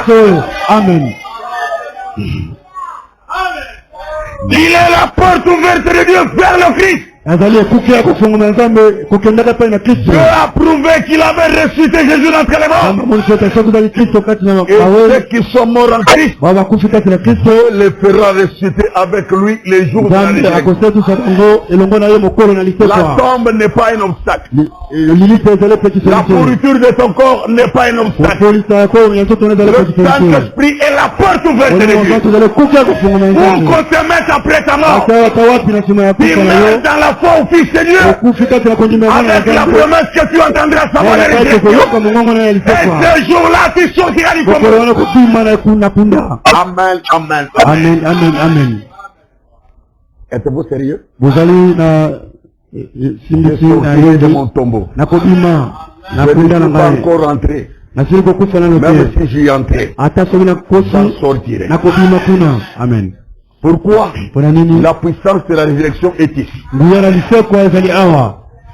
choses. Amen. Il est la porte ouverte de Dieu vers le Christ. Dieu a prouvé qu'il avait ressuscité Jésus d'entre les morts. Et ceux qui sont morts en Christ, Dieu les fera ressusciter avec lui les jours de la résurrection. La tombe n'est pas un obstacle. La pourriture de ton corps n'est pas un obstacle. Le Saint-Esprit est la porte ouverte de Dieu. Pour qu'on te mette après ta mort, tu meurs dans la foi au Fils de Dieu, avec la promesse que tu entendras sa voix de résurrection. Et ce jour-là, tu sortiras du combat. Amen, amen, amen, amen, amen. Êtes-vous sérieux? Vous allez de mon tombeau. Je ne suis pas encore rentré. Même si j'y entrais, j'en sortirai. Amen. Pourquoi? La puissance de la résurrection est ici.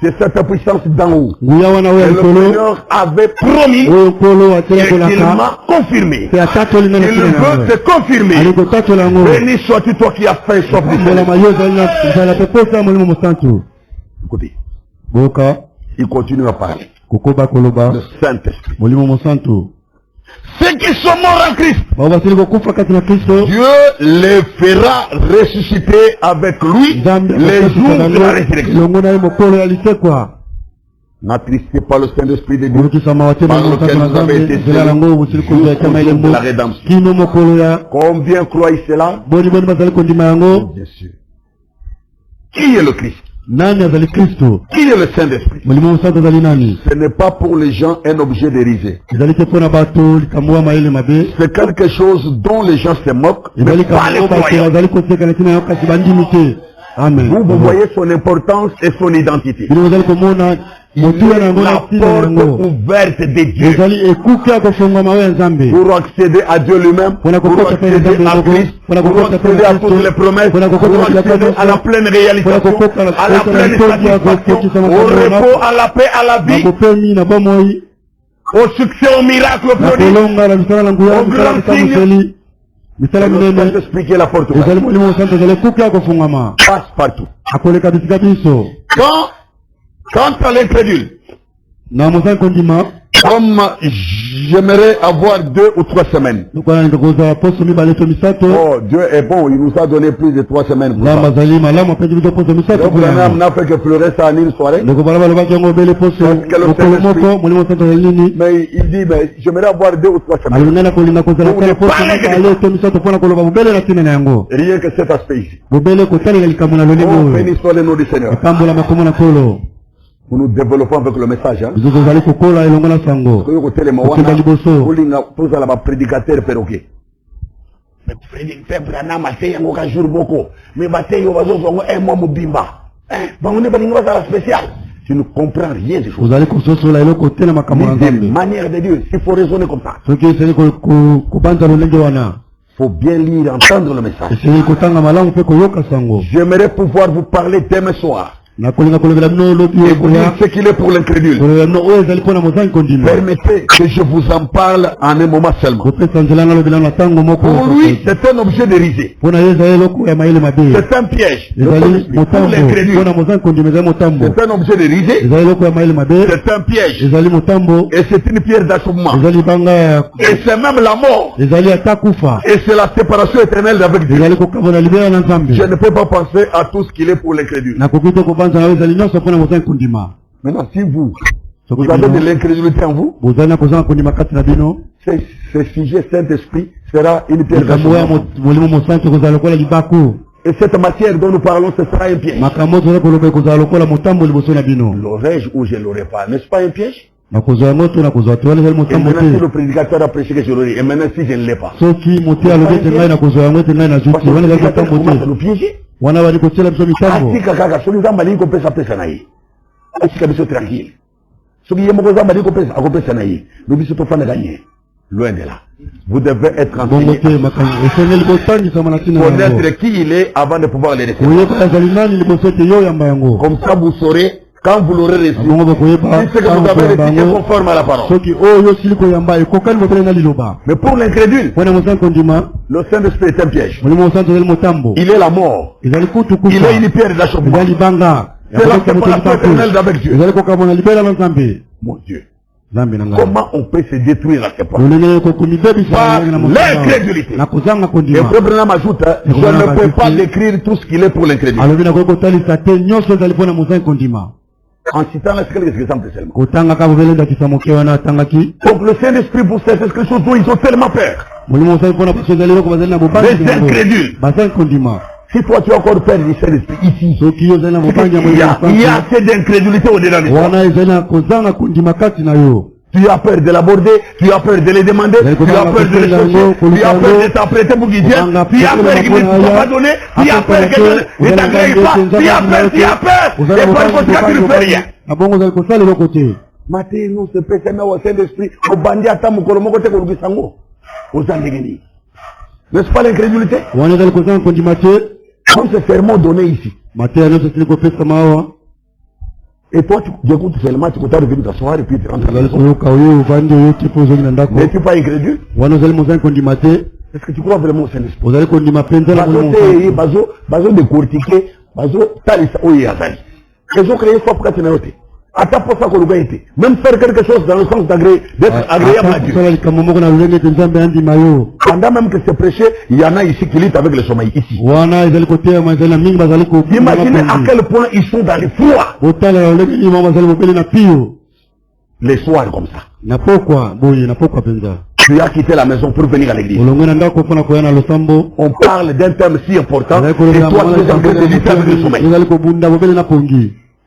C'est cette puissance d'en haut. Et le Seigneur avait promis et qu'il m'a confirmé. Il veut te confirmer. Béni sois-tu toi qui as fait sortir. Écoutez. Il continue à parler. Le Saint-Esprit. Ceux qui sont morts en Christ, Dieu les fera ressusciter avec lui les jours de la résurrection. N'attristez pas le Saint-Esprit de Dieu par lequel vous avez été scellés de la rédemption. Combien croient cela? Bien sûr. Qui est le Christ? Qui est le Saint-Esprit? Ce n'est pas pour les gens un objet de risée. C'est quelque chose dont les gens se moquent, mais pas les croyants. Vous voyez son importance et son identité. Il est la porte ouverte de Dieu pour accéder à Dieu lui-même, pour accéder à Christ, pour accéder à toutes les promesses, pour accéder à la pleine réalisation, à la pleine satisfaction, au repos, à la paix, à la vie, au succès, au miracle, au prodige, au grand signe. Expliquer la porte ouverte. Passe partout. Quant à l'incrédule, comme j'aimerais avoir 2 ou 3 semaines. Oh, Dieu est bon, il nous a donné plus de 3 semaines. Donc, on n'a fait que pleurer ça en une soirée. Mais il dit, mais j'aimerais avoir 2 ou 3 semaines. Rien que cet aspect ici. Oh, béni soit le nom du Seigneur. Nous développons avec le message. Hein? Prédicateur perroquet. Tu ne comprends rien des choses. Des manières de Dieu. Il faut raisonner comme ça. Il faut bien lire, entendre le message. J'aimerais pouvoir vous parler demain soir. Et vous dire ce qu'il est pour l'incrédule. Permettez que je vous en parle en un moment seulement. Pour lui, c'est un objet de risée. C'est un piège. Pour l'incrédule, c'est un objet de risée. C'est un piège. Et c'est une pierre d'achoppement. Et c'est même la mort. Et c'est la séparation éternelle avec Dieu. Je ne peux pas penser à tout ce qu'il est pour l'incrédule. Maintenant, si vous avez de l'incrédulité en vous, ce sujet Saint-Esprit sera une pierre d'achoppement. Et cette matière dont nous parlons, ce sera un piège. L'aurais-je ou je ne l'aurais pas? N'est-ce pas un piège? Et maintenant, si le prédicateur a prêché que je l'aurais, et maintenant si je ne l'ai pas, parce que nous piéger. Loin de là. Vous devez être enseigné. Connaître qui il est avant de pouvoir le recevoir. Comme ça vous saurez, quand vous l'aurez reçu, si ce que vous avez reçu est conforme à la parole. Mais pour l'incrédule, le Saint-Esprit est un piège. Il est la mort. Il est une pierre d'achoppement. C'est la séparation éternelle d'avec Dieu. Mon Dieu. Comment on peut se détruire la séparation? Par l'incrédulité. Et Frère Branham ajoute, je ne peux pas décrire tout ce qu'il est pour l'incrédule. En citant quelques exemples seulement. Donc le Saint-Esprit pour ces choses dont ils ont tellement peur. Les incrédules. Si toi tu as encore peur du Saint-Esprit ici, il y a assez d'incrédulité au-dedans de toi. Tu as peur de l'aborder, tu as peur de les demander, tu as peur de les chercher, tu as peur de t'apprêter pour qu'ils viennent, tu as peur qu'ils ne soient pas donnés, tu as peur que ne t'agrèguent pas, tu as peur, et par conséquent tu ne fais rien. Matin, nous se péchons au Saint-Esprit, au bandit à Tamukolomo, côté Korugisango, aux Andégénis. N'est-ce pas l'incrédulité? Comme ce serment donné ici. Et toi, tu écoutes seulement, tu comptes revenir t'asseoir et puis tu rentres à la maison. Mais tu n'es pas incrédule? Est-ce que tu crois vraiment au Saint-Esprit? Bazo décortiquer, bazo talisa oye azali. Ils ont créé ça pour que tu n'aies pas. Attends pour ça qu'on a été. Même faire quelque chose dans le sens d'être agréable à Dieu. Pendant même que c'est prêché, il y en a ici qui luttent avec le sommeil ici. Imaginez à quel point ils sont dans les froids. Les soirs comme ça. Tu as quitté la maison pour venir à l'église. On parle d'un thème si important et toi tu es en train de lutter avec le sommeil.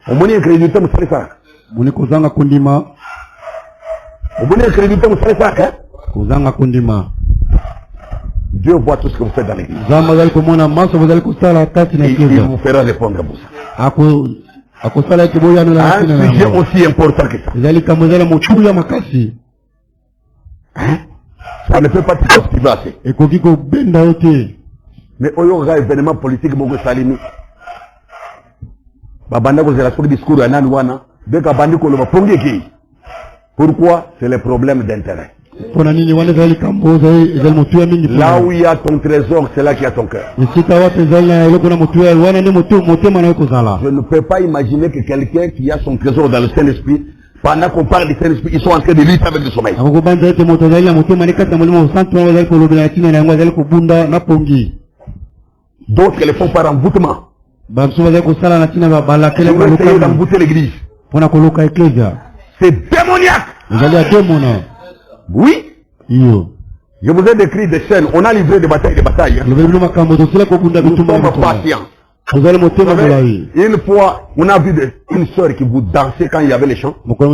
Omoni incrédulité musale ça. Muni kozanga kundima. Omoni incrédulité musale ça, hein? Kozanga kundima. Dieu voit tout ce que vous faites dans l'église. Zamazali komona maso bazali kusala kati na église. Il vous fera répondre à vous ça. Akosala kiboya na la kina. Un sujet aussi important que ça. Zali kamozala motuya makasi. Hein? Ça ne peut pas te captiver. Et kokiko benda yote. Mais oyoga événement politique moko salimi. Babanda kozela sur discours ya nani wana beka bandi ko loba pongi ki. Pourquoi? C'est le problème d'intérêt. Là où il y a ton trésor, c'est là qu'il y a ton cœur. Je ne peux pas imaginer que quelqu'un qui a son trésor dans le Saint-Esprit, pendant qu'on parle du Saint-Esprit, ils sont en train de lutter avec le sommeil. D'autres le font par envoûtement. Ils ont essayé d'embouter l'église. C'est démoniaque. Oui. Je vous ai décrit des scènes. On a livré des batailles. Nous sommes patients. Une fois, on a vu une sœur qui vous dansait quand il y avait les chants. Quelle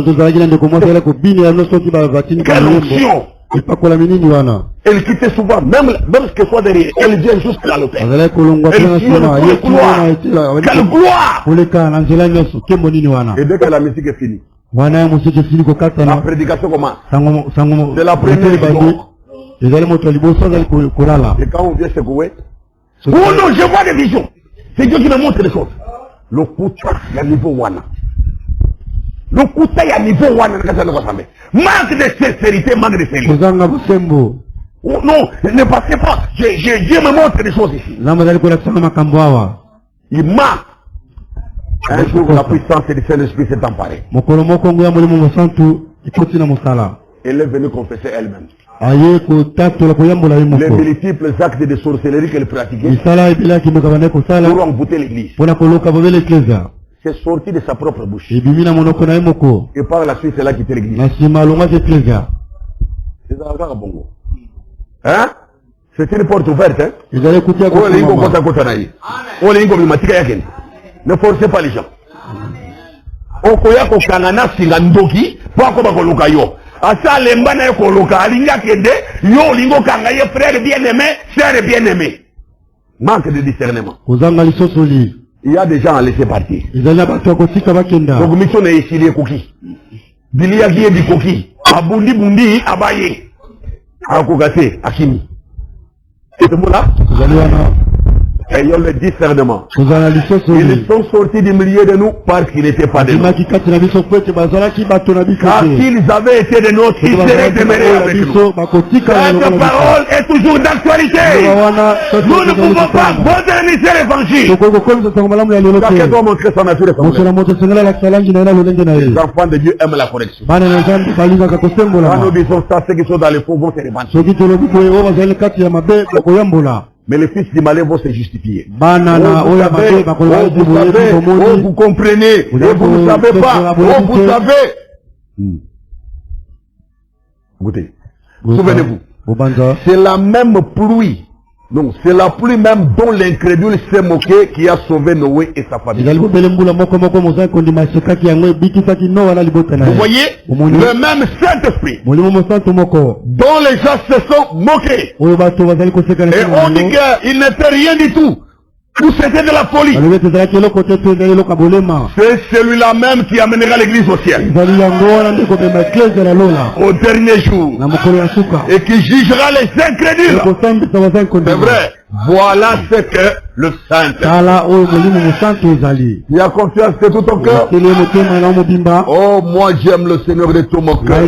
onction! Elle quittait souvent, même ce que soit derrière, elle vient jusqu'à l'hôtel. Elle quelle gloire! Et dès que la musique est finie, la prédication commence. C'est la première jour. Et quand on vient secouer, oh non, je vois des visions. C'est Dieu qui me montre des choses. Le kuta, il y a niveau wana. Le kuta, il y a niveau wana. Manque de sincérité, manque de sérieux. Oh non, ne passez pas. Dieu me montre des choses ici. Il manque. Un jour, la puissance du Saint-Esprit s'est emparée. Elle est venue confesser elle-même. Les multiples actes de sorcellerie qu'elle pratiquait pour envoûter l'église. C'est sorti de sa propre bouche. Et par la suite, elle a quitté l'église. Hein? C'est une porte ouverte. Hein? Ne forcez pas les gens. Asa lembana yo koloka alinga kende yo lingo kanga ye frère bien-aimé, sœur bien-aimé. Manque de discernement. Il y a des gens à laisser partir. Donc mission est ici les coquilles. Bilia qui est du coquille. Abundi bundi abaye. Akogase akimi. Et ce mot-là, ayant le discernement. Ils sont sortis du milieu de nous parce qu'ils n'étaient pas de nous. Car s'ils avaient été de nôtres, ils seraient demeurés avec nous. Cette parole est toujours d'actualité. Nous ne pouvons pas moderniser l'évangile. Chacun doit montrer sa nature. Les enfants de Dieu aiment la correction. Quand nous disons ça, ceux qui sont dans les faux vont se répandre. Mais les fils du malin vont se justifier. Vous comprenez, et vous ne savez pas, vous savez. Écoutez, souvenez-vous, c'est la même pluie, non, c'est la pluie même dont l'incrédule s'est moqué qui a sauvé Noé et sa famille. Vous voyez, le même Saint-Esprit dont les gens se sont moqués. Et on dit qu'il n'était rien du tout. Ou c'était de la folie. C'est celui-là même qui amènera l'église au ciel. Au dernier jour. Et qui jugera les incrédules. C'est vrai. Voilà ce que le Saint. Tu as confiance de tout ton cœur. Oh, moi j'aime le Seigneur de tout mon cœur. Je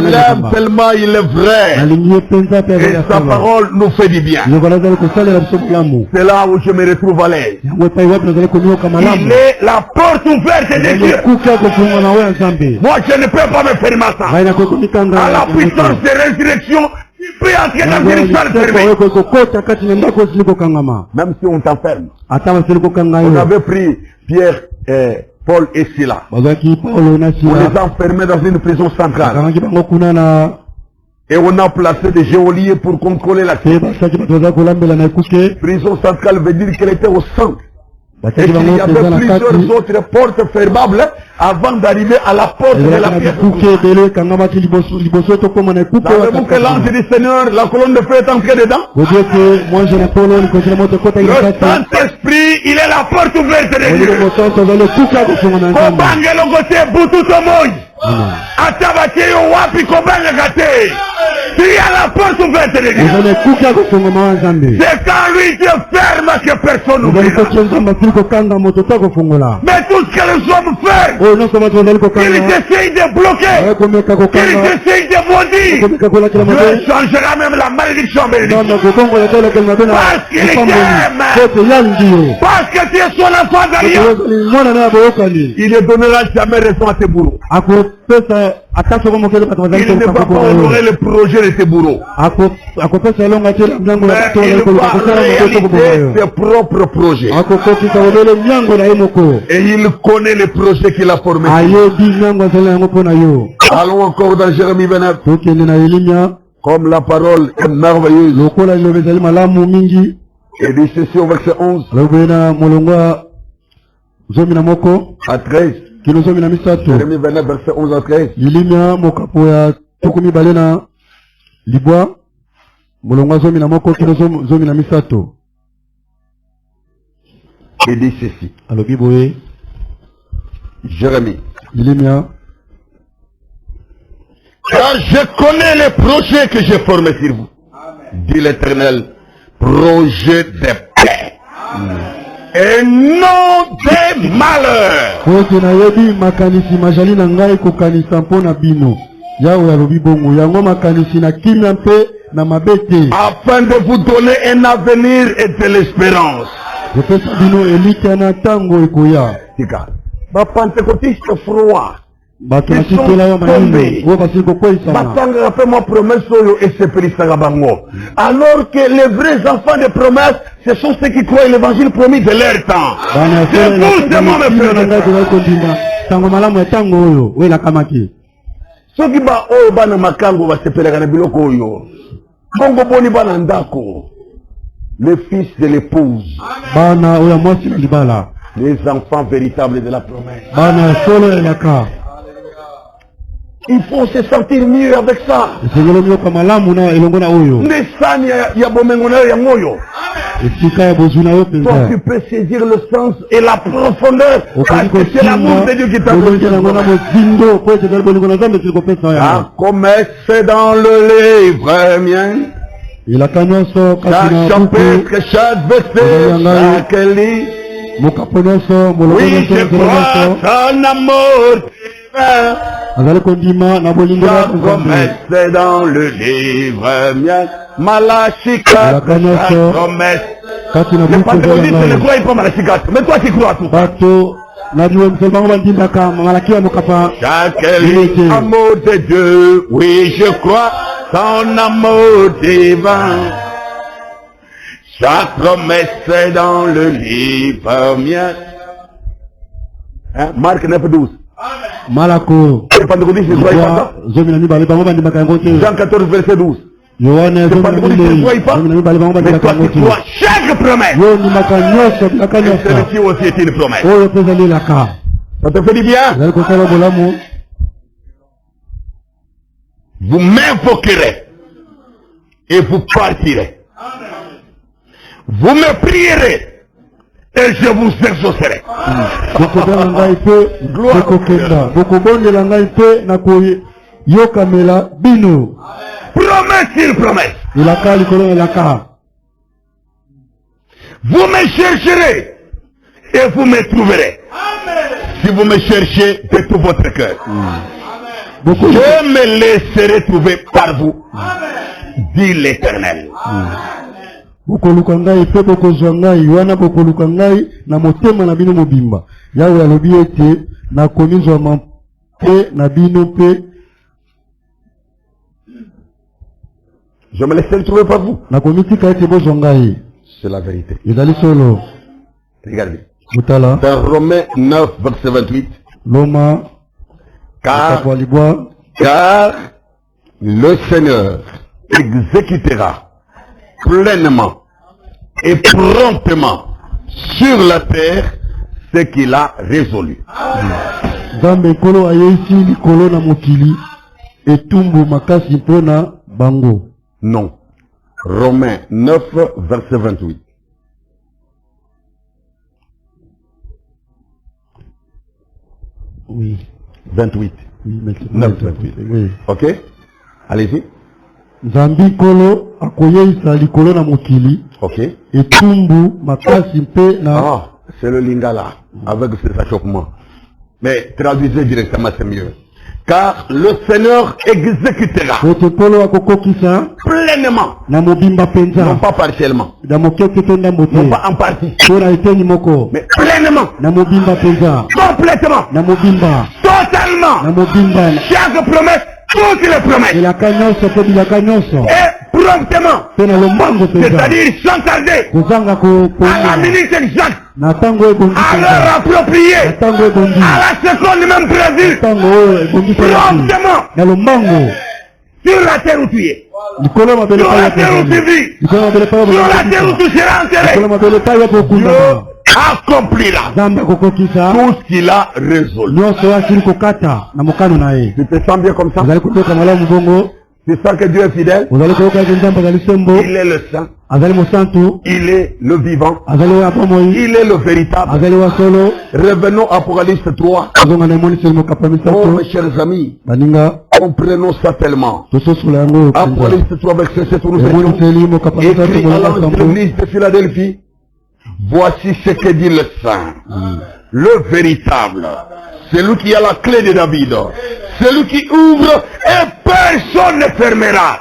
l'aime tellement, il est vrai. Et sa parole nous fait du bien. C'est là où je me retrouve à l'aise. Il est la porte ouverte des dieux. Moi je ne peux pas me fermer ça. À la puissance de résurrection, tu peux entrer dans une salle fermée. Même si on t'enferme. On avait pris Pierre, Paul et Silas. On les a enfermés dans une prison centrale. Et on a placé des geôliers pour contrôler la cité. Prison centrale veut dire qu'elle était au centre. Et il y avait plusieurs autres portes fermables avant d'arriver à la porte de la pièce. Savez-vous que l'ange du Seigneur, la colonne de feu est entrée dedans? Le Saint-Esprit, il est la porte ouverte de Dieu. Il y a la porte ouverte de Dieu. C'est quand lui Dieu ferme que personne n'ouvrira. Mais tout ce que les hommes font, ils essayent de bloquer, ils essayent de maudire. Dieu changera même la malédiction en bénédiction. Parce qu'il t'aime. Parce que tu es son enfant d'alliance. Il ne donnera jamais raison à tes bourreaux. Il ne va pas honorer le projet de tes bourreaux. Mais il va réaliser ses propres projets. Et il connaît les projets qu'il a formés. Allons encore dans Jérémie 29. Comme la parole est merveilleuse. Et dit ceci au verset 11 à 13. Jérémie 29 verset 11 à 13. Il dit ceci. Jérémie. Car je connais les projets que j'ai formés sur vous, dit l'Éternel, projet de paix. Et non des malheurs. Afin de vous donner un avenir et de l'espérance. Pentecôtiste froid. Ils sont tombés. Alors que les vrais enfants de promesse, ce sont ceux qui croient l'évangile promis de leur temps. C'est vous, c'est moi, mes frères. Ceux qui ba oyo bana makango basepelaka na biloko oyo. Bongo boni bana ndako. Les fils de l'épouse. Les enfants véritables de la promesse. Il faut se sentir mieux avec ça. Toi, tu peux saisir le sens et la profondeur. Parce que c'est l'amour de Dieu qui t'a donné. Comme c'est dans le livre mien. Chaque chapitre, chaque verset, chaque lit. Oui, je crois ton amour. La promesse est dans le livre mien. Malachi 4, la promesse. Les pentecôtistes ne croient pas Malachi 4. Mais toi tu crois à tout. Chaque lit, amour de Dieu. Oui, je crois ton amour divin. Chaque promesse est dans le livre mien. Marc 9, 12. Malako. Les pentecôtistes ne croient pas ça. Jean 14, verset 12. Les pentecôtistes ne croient pas. Mais toi tu crois chaque promesse. Et celle-ci aussi est une promesse. Ça te fait du bien? Vous m'invoquerez et vous partirez. Vous me prierez et je vous exaucerai. Gloire à Dieu. Promesse sur promesse. Vous me chercherez et vous me trouverez. Si vous me cherchez de tout votre cœur, je me laisserai trouver par vous, dit l'Éternel. Bokoluka ngai pe bokozwa ngai wana bokoluka ngai na motema na bino mobimba. Yawe alobi ete nakomizwama pe na bino pe. Je me laisserai trouver par vous. Nakomitika ete bozwa ngai. C'est la vérité. Ezali solo. Regardez. Mutala. Dans Romains 9, verset 28. Loma. Car le Seigneur exécutera pleinement et promptement sur la terre ce qu'il a résolu. Zambe kolo ayesi likolo na mokili etumbu makasi mpona bango. Non. Romains 9, verset 28. Oui. 28. Oui, 9, 28. Oui. Ok? Allez-y. Zambi kolo akoyeisa likolo na mokili. Ok. Etumbu makasi mpe na. Ah, c'est le lingala avec ses achoppements. Mais traduisez directement, c'est mieux. Car le Seigneur exécutera pleinement, non pas partiellement, non pas en partie, mais pleinement, complètement, totalement, chaque promesse, toutes les promesses, et promptement, c'est-à-dire sans tarder, à la minute exacte, à l'heure appropriée, à la seconde même prévue, promptement, sur la terre où tu es, sur la terre où tu vis, sur la terre où tu seras enterré, Dieu accomplira tout ce qu'il a résolu. Tu te sens bien comme ça? Tu sens que Dieu est fidèle? Il est le saint. Il est le vivant. Il est le véritable. Revenons à Apocalypse 3. Oh mes chers amis, comprenons ça tellement. Apocalypse 3 verset 7 nous écrit à l'église de Philadelphie. Voici ce que dit le saint, le véritable, celui qui a la clé de David, celui qui ouvre et personne ne fermera,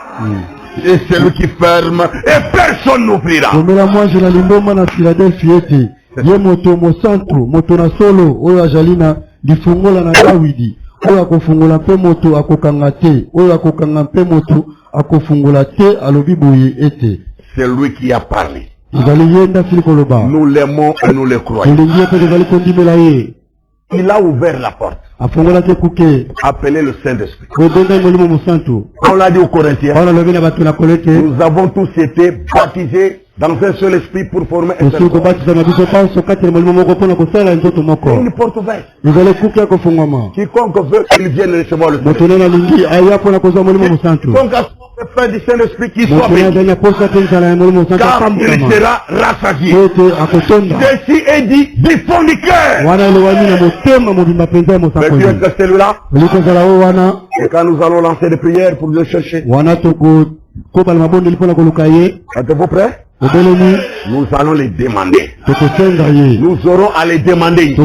et celui qui ferme et personne n'ouvrira. Moi je la limboma na Philadelphie ete ye moto mosantu moto na solo oyo ajalina difungola na Dawidi oyo akofungola mpe moto akokanga te oyo akokanga mpe moto akofungola te alobi boye ete c'est lui qui a parlé. Nous l'aimons et nous le croyons. Il a ouvert la porte. Appelez le Saint-Esprit. On l'a dit aux Corinthiens. Nous avons tous été baptisés dans un seul esprit pour former un seul corps. Une porte ouverte. Quiconque veut qu'il vienne recevoir le Saint-Esprit. Quiconque a fait du Saint-Esprit qui soit béni. Car il sera rassasié. Ceci est dit du fond du cœur. Mais Dieu est celui-là. Et quand nous allons lancer des prières pour le chercher. Êtes-vous prêts? Nous allons les demander. Nous aurons à les demander.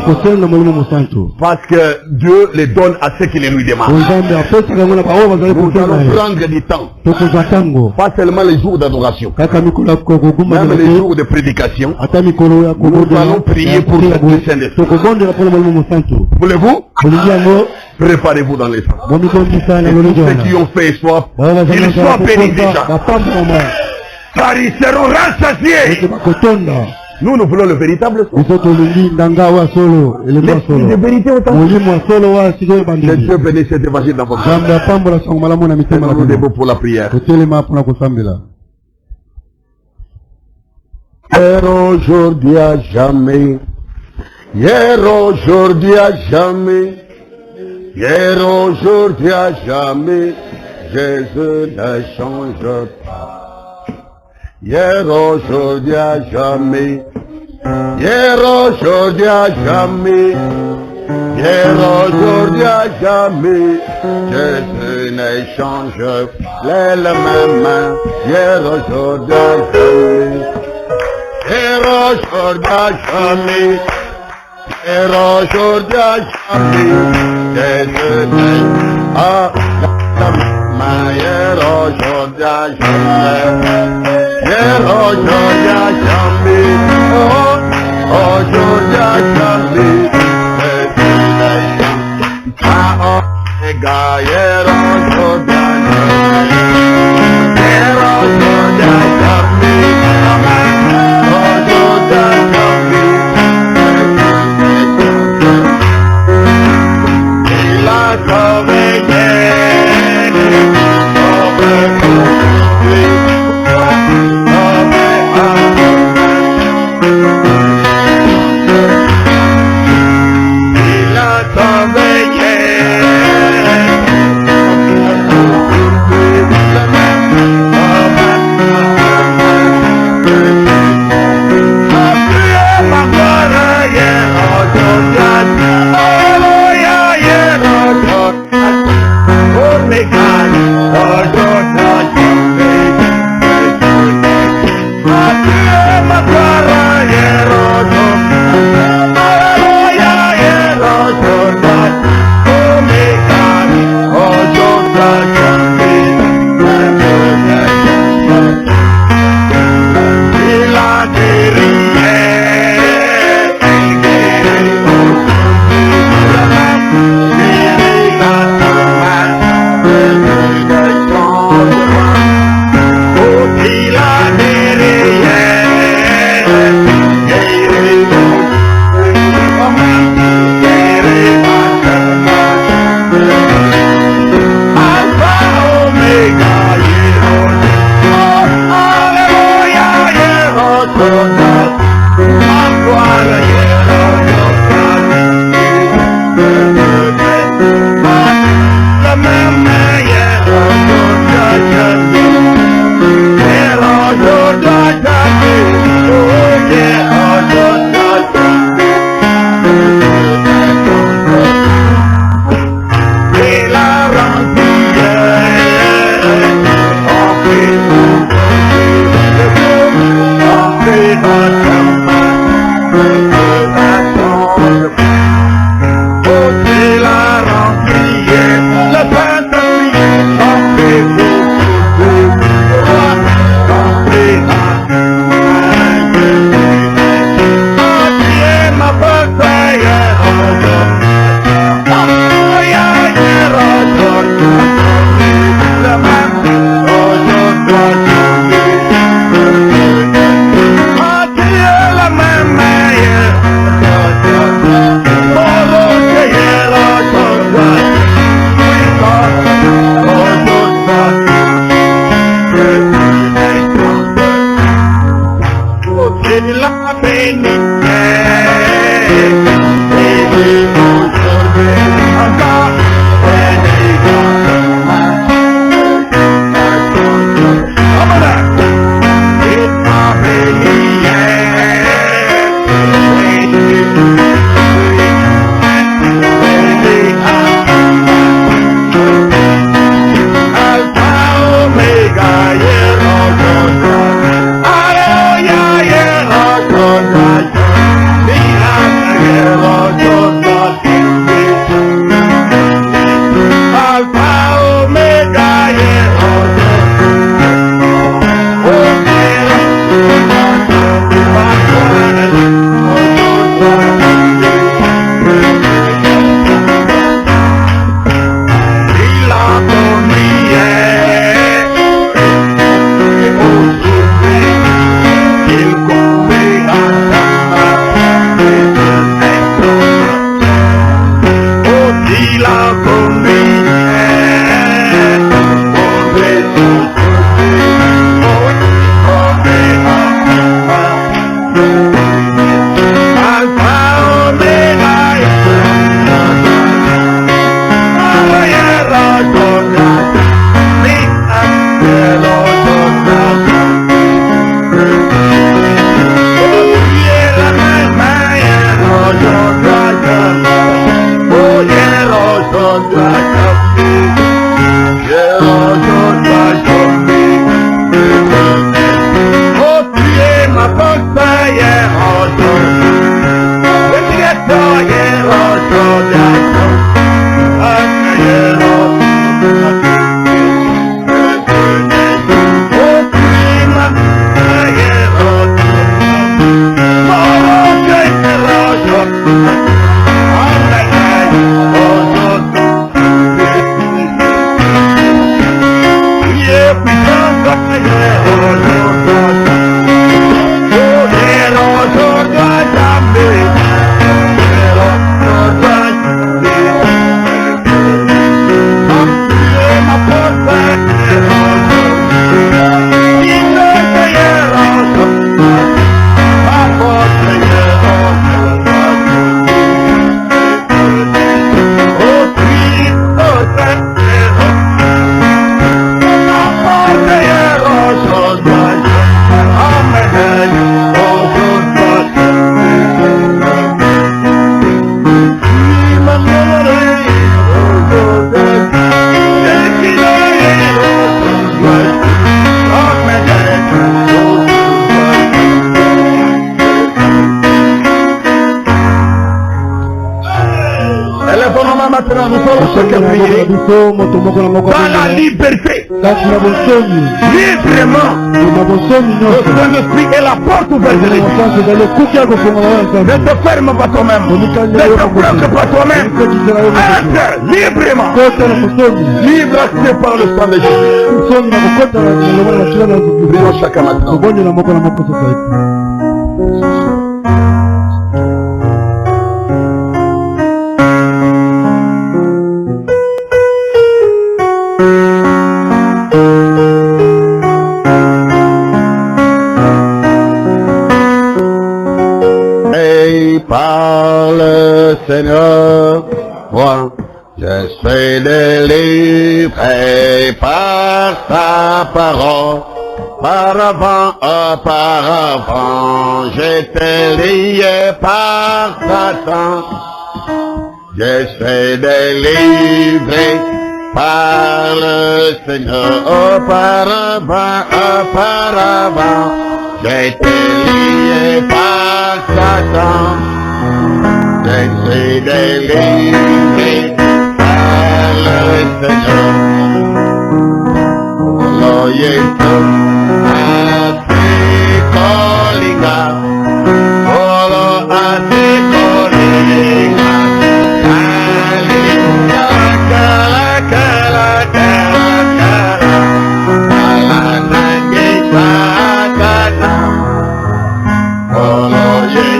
Parce que Dieu les donne à ceux qui les lui demandent. Nous allons prendre du temps. Pas seulement les jours d'adoration. Même les jours de prédication. Nous allons prier pour le Saint-Esprit. Voulez-vous? Préparez-vous dans les temps. Et tous ceux qui ont fait soif, qu'ils soient bénis déjà. Car ils seront rassasiés. Nous, nous voulons le véritable son. L'esprit de vérité autant. Que Dieu bénisse cet évangile dans votre vie. Nous nous debout pour la prière. Hier, aujourd'hui, à jamais. Hier, aujourd'hui, à jamais. Hier, aujourd'hui, à jamais. Jésus ne change pas. hier, aujourd'hui, à jamais. Hier, aujourd'hui, à jamais. Hier, aujourd'hui, à jamais. Jésus ne change les mêmes. Hier, aujourd'hui, à jamais. Hier, aujourd'hui, à jamais. Hier, aujourd'hui, à jamais. Jésus ne hier, aujourd'hui, à jamais. Hier, aujourd'hui, à jamais. Aujourd'hui, à jamais. Hier, aujourd'hui, à jamais. Hier, aujourd'hui, à jamais. Aujourd'hui, à jamais. Il a sauvé Maintenant, nous allons chacun prier dans la liberté. Librement. Le Saint-Esprit est la porte ouverte de l'Église. Ne te ferme pas toi-même. Ne te bloque pas toi-même. Entre librement. Libre accès par le sang de Jésus. Prions chacun maintenant. Par le Seigneur, moi, je suis délivré par sa parole. Auparavant, j'étais lié par Satan. Je suis délivré par le Seigneur. Auparavant, j'étais lié par Satan. Je suis délivré par le Seigneur. Oh Jésus, Asikolinga, oh Asikolinga, Alika, kala, kala, kala, kala, Alanangita, kala, oh Jésus.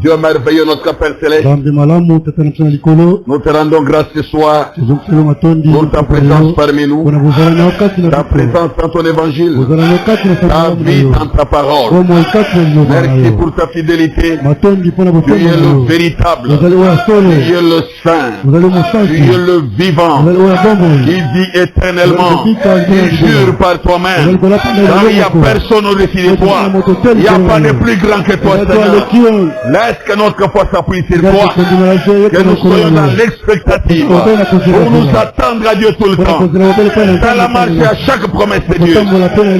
Dieu merveilleux, notre Père Céleste, nous te rendons grâce ce soir pour ta présence parmi nous, ta présence dans ton évangile, ta vie dans ta parole. Merci pour ta fidélité. Tu es le véritable, tu es le saint, tu es le vivant, qui vit éternellement, qui jure par toi-même. Car il n'y a personne au-dessus de toi, il n'y a pas de plus grand que toi, Seigneur. Laisse que notre foi s'appuie sur toi, que nous soyons dans l'expectative pour nous attendre à Dieu tout le temps, dans la marche à chaque promesse de Dieu,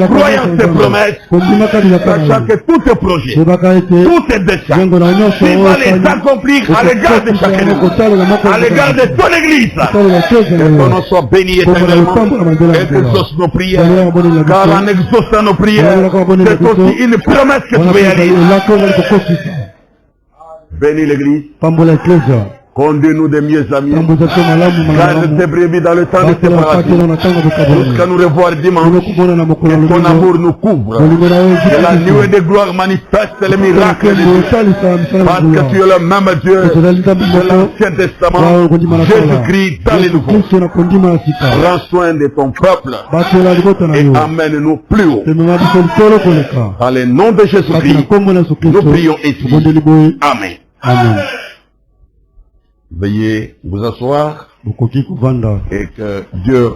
croyant ces promesses, sachant que tous tes projets, tous tes desseins, tu vas les accomplir à l'égard de chacun de nous, à l'égard de ton Église, que ton nom soit béni éternellement, et que exauce nos prières, car en exaucant nos prières, c'est aussi une promesse que tu veux aller. Bénis l'Église. Conduis-nous des mieux amis. Garde tes brebis dans le temps de séparation. Jusqu'à nous revoir dimanche. Que ton amour nous couvre. Que la nuée de gloire manifeste les miracles de Dieu. Parce que tu es le même Dieu de l'Ancien Testament. Jésus-Christ dans les nouveaux. Prends soin de ton peuple. Et amène-nous plus haut. Dans le nom de Jésus-Christ, nous prions ici. Amen. Amen. Veuillez vous asseoir et que Dieu